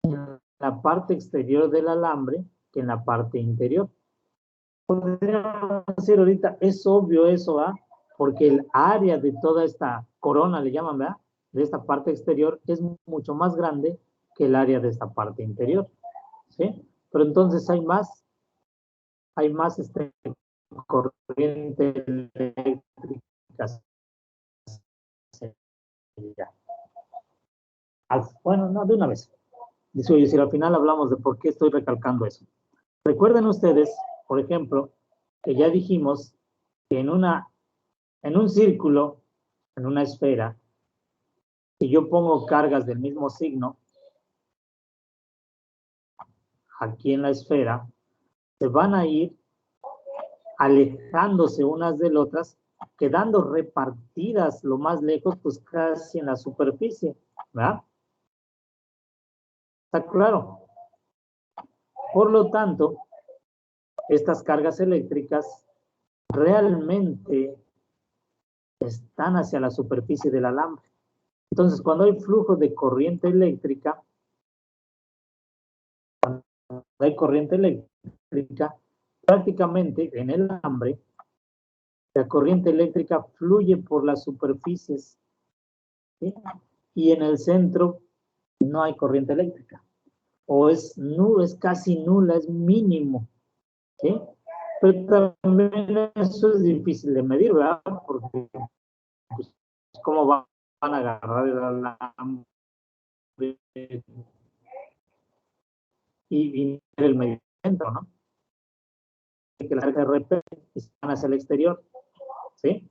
A: en la parte exterior del alambre que en la parte interior. Podríamos decir ahorita, es obvio eso, ¿ah? Porque el área de toda esta corona, le llaman, ¿verdad? De esta parte exterior es mucho más grande que el área de esta parte interior, ¿sí? Pero entonces hay más corriente eléctrica. Bueno, no, de una vez. Si al final hablamos de por qué estoy recalcando eso. Recuerden ustedes, por ejemplo, que ya dijimos que en un círculo, en una esfera, si yo pongo cargas del mismo signo, aquí en la esfera, se van a ir alejándose unas de las otras, quedando repartidas lo más lejos, pues casi en la superficie, ¿verdad? ¿Está claro? Por lo tanto, estas cargas eléctricas realmente están hacia la superficie del alambre. Entonces, cuando hay flujo de corriente eléctrica, prácticamente en el alambre, la corriente eléctrica fluye por las superficies, ¿sí? Y en el centro no hay corriente eléctrica. O es casi nula, es mínimo, ¿sí? Pero también eso es difícil de medir, ¿verdad? Porque, pues, ¿cómo van a agarrar el alambre y el medimento, ¿no? Que las cargas están hacia el exterior, ¿sí?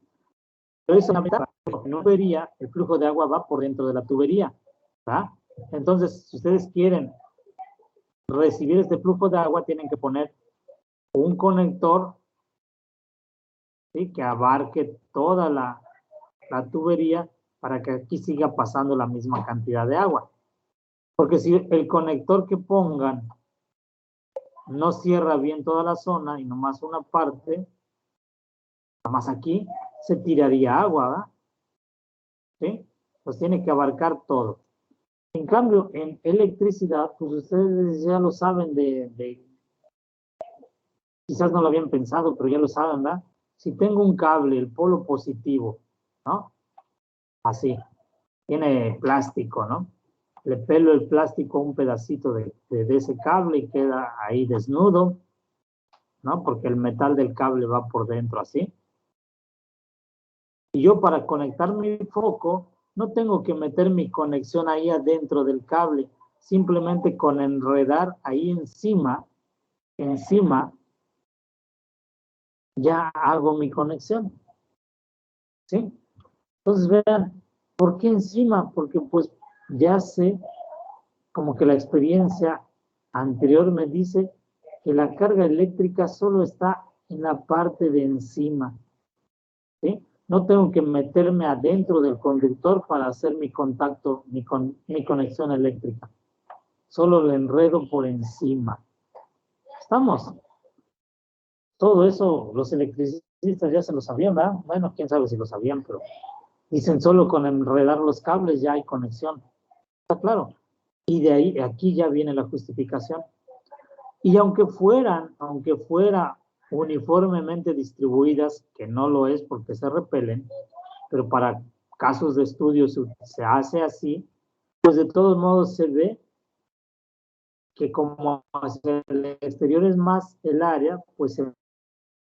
A: Pero eso en la tubería, el flujo de agua va por dentro de la tubería, ¿verdad? Entonces, si ustedes quieren recibir este flujo de agua, tienen que poner un conector, ¿sí? Que abarque toda la tubería para que aquí siga pasando la misma cantidad de agua. Porque si el conector que pongan no cierra bien toda la zona y nomás una parte, nomás aquí, se tiraría agua, ¿verdad? ¿Sí? Pues tiene que abarcar todo. En cambio, en electricidad, pues ustedes ya lo saben quizás no lo habían pensado, pero ya lo saben, ¿verdad? Si tengo un cable, el polo positivo, ¿no? Así, tiene plástico, ¿no? Le pelo el plástico a un pedacito de ese cable y queda ahí desnudo, ¿no? Porque el metal del cable va por dentro así. Y yo para conectar mi foco, no tengo que meter mi conexión ahí adentro del cable, simplemente con enredar ahí encima, ya hago mi conexión, ¿sí? Entonces vean, ¿por qué encima? Porque pues ya sé, como que la experiencia anterior me dice que la carga eléctrica solo está en la parte de encima, ¿sí? No tengo que meterme adentro del conductor para hacer mi contacto, mi conexión eléctrica. Solo lo enredo por encima. ¿Estamos? Todo eso los electricistas ya se lo sabían, ¿verdad? Bueno, quién sabe si lo sabían, pero dicen solo con enredar los cables ya hay conexión. Está claro. Y de ahí, aquí ya viene la justificación. Y aunque fuera uniformemente distribuidas, que no lo es porque se repelen, pero para casos de estudio se hace así, pues de todos modos se ve que como hacia el exterior es más el área, pues se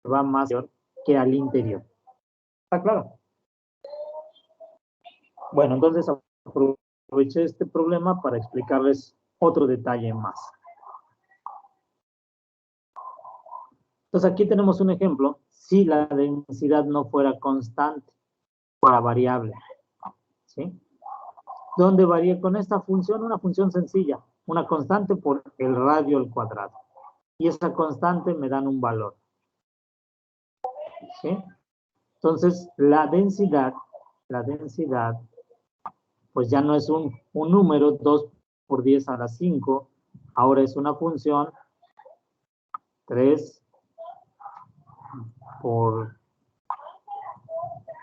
A: va más que al interior. ¿Está claro? Bueno, entonces aproveché este problema para explicarles otro detalle más. Entonces aquí tenemos un ejemplo, si la densidad no fuera constante. para variable, ¿sí? Donde varía con esta función, una función sencilla, una constante por el radio al cuadrado. Y esa constante me dan un valor, ¿sí? Entonces, la densidad, pues ya no es un número, 2 por 10 a la 5, ahora es una función 3 por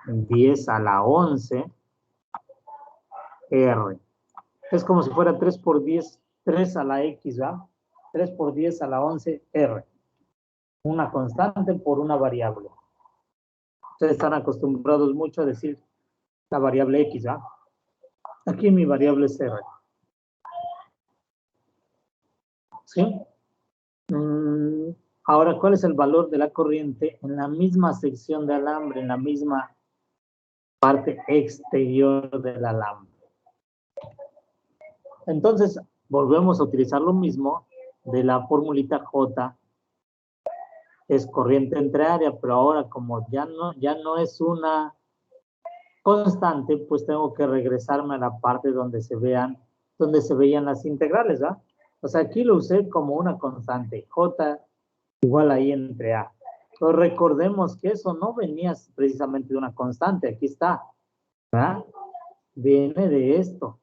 A: 10 a la 11 R. Es como si fuera 3 por 10, 3 a la X, ¿verdad? 3 por 10 a la 11 R. Una constante por una variable. Ustedes están acostumbrados mucho a decir la variable X, ¿verdad? Aquí mi variable es R. ¿Sí? Ahora, ¿cuál es el valor de la corriente en la misma sección de alambre, en la misma parte exterior del alambre? Entonces, volvemos a utilizar lo mismo de la formulita J, es corriente entre área, pero ahora como ya no es una constante, pues tengo que regresarme a la parte donde se veían las integrales, ¿verdad? O sea, aquí lo usé como una constante, J igual ahí entre A. Pero recordemos que eso no venía precisamente de una constante, aquí está, ¿verdad? Viene de esto.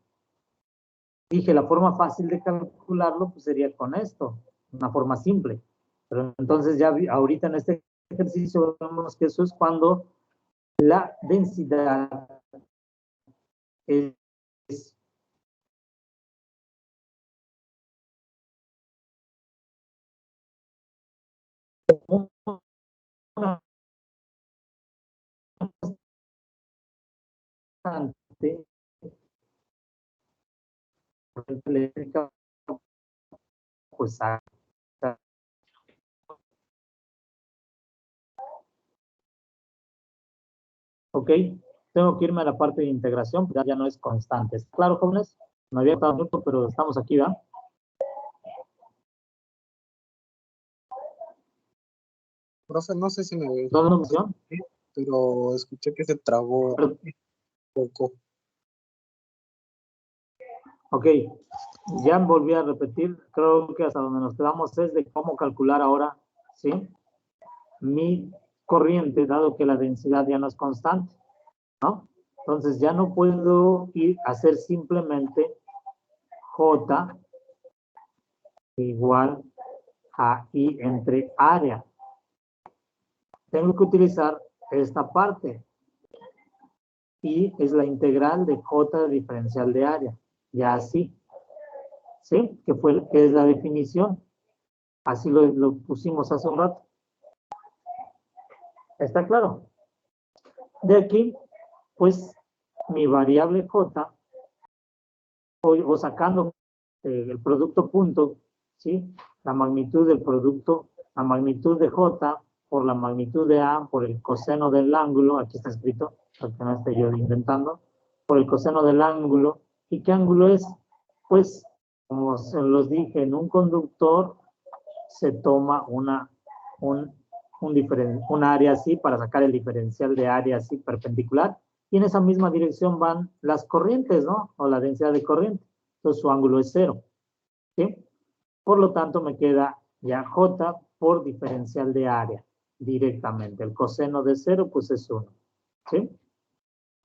A: Dije, la forma fácil de calcularlo pues sería con esto, una forma simple. Pero entonces ya ahorita en este ejercicio vemos que eso es cuando la densidad es una constante eléctrica, pues ok, tengo que irme a la parte de integración, pero ya no es constante. Claro, jóvenes, me había estado mucho, pero estamos aquí, ¿verdad?
E: Profe, no sé si me ve,
A: ¿Toda una opción?
E: pero escuché que se trabó un poco.
A: Ok, ya volví a repetir, creo que hasta donde nos quedamos es de cómo calcular ahora, ¿sí? Mi corriente, dado que la densidad ya no es constante, ¿no? Entonces ya no puedo ir a hacer simplemente J igual a I entre área. Tengo que utilizar esta parte. Y es la integral de J diferencial de área. Ya así. ¿Sí? Que es la definición. Así lo pusimos hace un rato. ¿Está claro? De aquí, pues, mi variable J, o sacando el producto punto, ¿sí? La magnitud del producto, la magnitud de J por la magnitud de A, por el coseno del ángulo, aquí está escrito, para que no esté yo inventando, por el coseno del ángulo. ¿Y qué ángulo es? Pues, como se los dije, en un conductor se toma un área así para sacar el diferencial de área así perpendicular, y en esa misma dirección van las corrientes, ¿no? O la densidad de corriente. Entonces su ángulo es 0. ¿Sí? Por lo tanto me queda ya J por diferencial de área directamente. El coseno de 0 pues es 1. ¿Sí?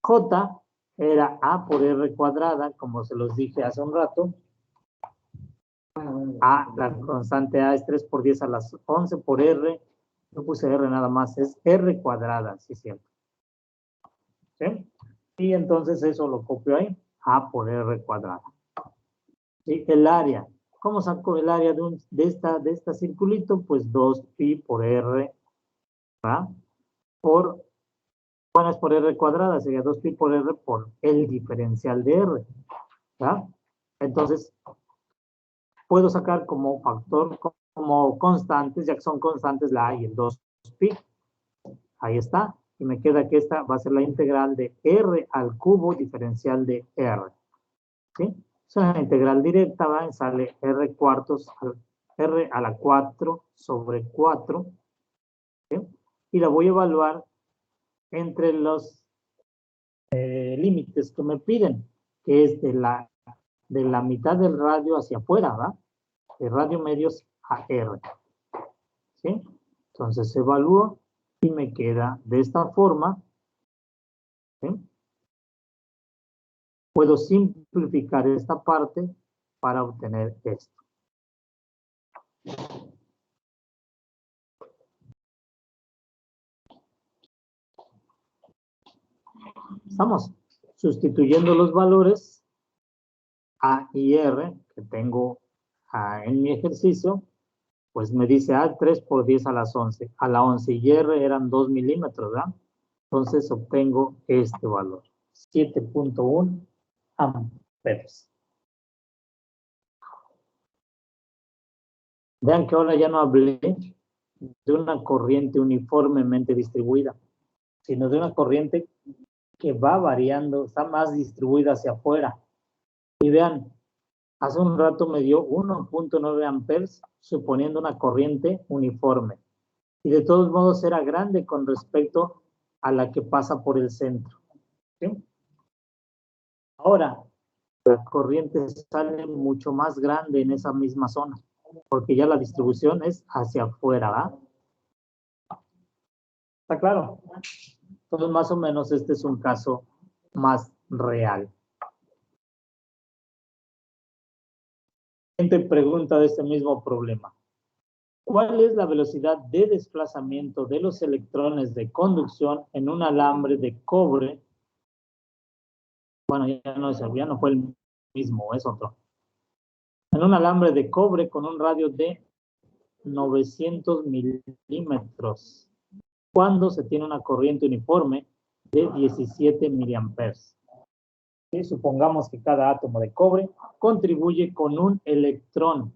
A: J era A por R cuadrada, como se los dije hace un rato. A, la constante A es 3 por 10 a las 11 por R. No puse R nada más, es R cuadrada, sí es cierto. ¿Sí? Y entonces eso lo copio ahí, A por R cuadrada. ¿Sí? El área. ¿Cómo saco el área de esta circulito? Pues 2pi por R, ¿verdad? Bueno, es por R cuadrada, sería 2pi por R por el diferencial de R, ¿verdad? Entonces, puedo sacar como factor, como constantes, ya que son constantes la A y el 2pi. Ahí está. Y me queda que esta va a ser la integral de R al cubo diferencial de R. ¿Sí? Es una integral directa, ¿va? Sale R cuartos, R a la 4 sobre 4. ¿Sí? Y la voy a evaluar entre los límites que me piden, que es de la mitad del radio hacia afuera, ¿verdad? De radio medios a R. ¿Sí? Entonces evalúo y me queda de esta forma. ¿Sí? Puedo simplificar esta parte para obtener esto. Estamos sustituyendo los valores A y R que tengo en mi ejercicio, pues me dice A 3 por 10 a las 11. A la 11 y R eran 2 milímetros, ¿verdad? Entonces obtengo este valor, 7.1 amperes. Vean que ahora ya no hablé de una corriente uniformemente distribuida, sino de una corriente que va variando, está más distribuida hacia afuera. Y vean, hace un rato me dio 1.9 amperes, suponiendo una corriente uniforme. Y de todos modos era grande con respecto a la que pasa por el centro. ¿Sí? Ahora, la corriente sale mucho más grande en esa misma zona, porque ya la distribución es hacia afuera, ¿verdad? ¿Está claro? Entonces, más o menos, este es un caso más real. Siguiente pregunta de este mismo problema. ¿Cuál es la velocidad de desplazamiento de los electrones de conducción en un alambre de cobre? Bueno, ya no fue el mismo, es otro. En un alambre de cobre con un radio de 900 milímetros. Cuando se tiene una corriente uniforme de 17 miliamperes. ¿Sí? Supongamos que cada átomo de cobre contribuye con un electrón.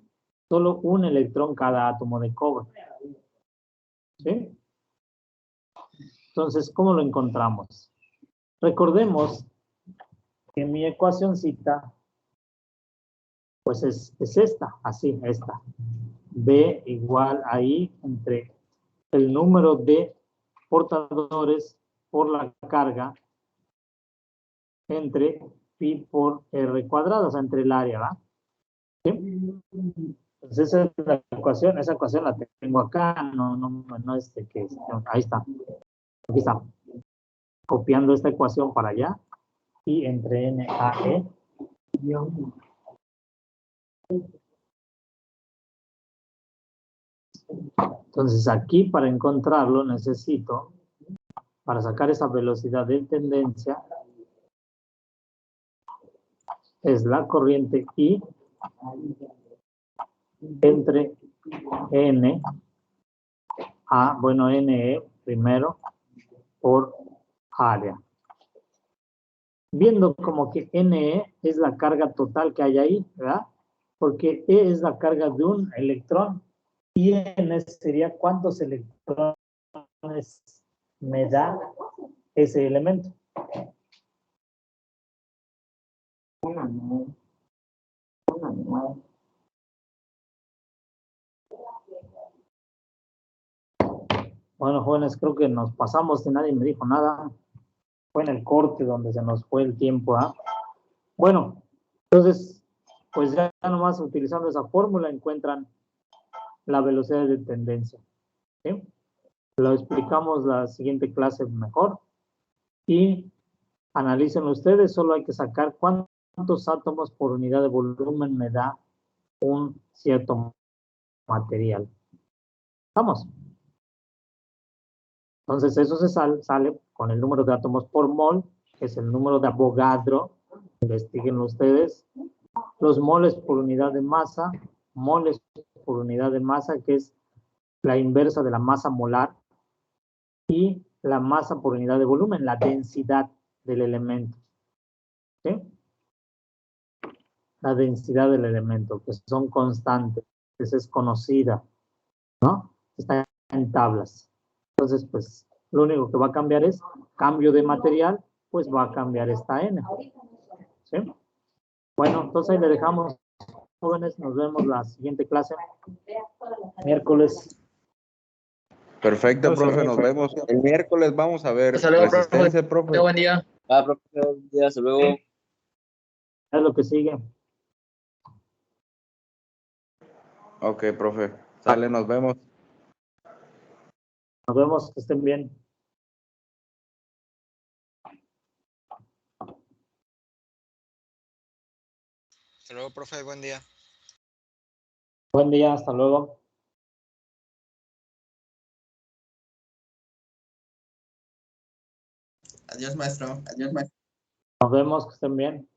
A: Solo un electrón cada átomo de cobre. ¿Sí? Entonces, ¿cómo lo encontramos? Recordemos que mi ecuacióncita, pues es esta, así, esta. B igual ahí entre el número de portadores por la carga entre pi por r cuadrado, o sea, entre el área, ¿va? ¿Sí? Entonces esa es la ecuación, esa ecuación la tengo acá, no es de que, ahí está, aquí está, copiando esta ecuación para allá, y entre n a e, entonces aquí para encontrarlo necesito, para sacar esa velocidad de tendencia, es la corriente I entre N A, bueno, NE primero por área. Viendo como que NE es la carga total que hay ahí, ¿verdad? Porque E es la carga de un electrón y N sería cuántos electrones me da ese elemento. Bueno, jóvenes, creo que nos pasamos y nadie me dijo nada. Fue en el corte donde se nos fue el tiempo, ¿ah? Bueno, entonces, pues ya nomás utilizando esa fórmula encuentran la velocidad de tendencia. ¿Sí? Lo explicamos la siguiente clase mejor. Y analícenlo ustedes, solo hay que sacar cuántos átomos por unidad de volumen me da un cierto material. ¿Vamos? Entonces eso se sale con el número de átomos por mol, que es el número de Avogadro. Investíguenlo ustedes. Los moles por unidad de masa, moles por unidad de masa, que es la inversa de la masa molar, y la masa por unidad de volumen, la densidad del elemento. ¿Sí? La densidad del elemento, que son constantes, esa es conocida, ¿no? Está en tablas. Entonces, pues, lo único que va a cambiar es cambio de material, pues va a cambiar esta N. ¿Sí? Bueno, entonces ahí le dejamos, jóvenes, nos vemos la siguiente clase, miércoles.
B: Perfecto, profe, nos vemos. El miércoles vamos a ver
F: Hasta luego,
B: resistencia, profe.
F: Buen día. Profe, buenos días, hasta luego.
A: Es lo que sigue.
B: Ok, profe. Sale, nos vemos.
A: Nos vemos, que estén bien.
G: Hasta luego, profe, buen día.
A: Buen día, hasta luego.
D: Adiós, maestro.
A: Nos vemos, que estén bien.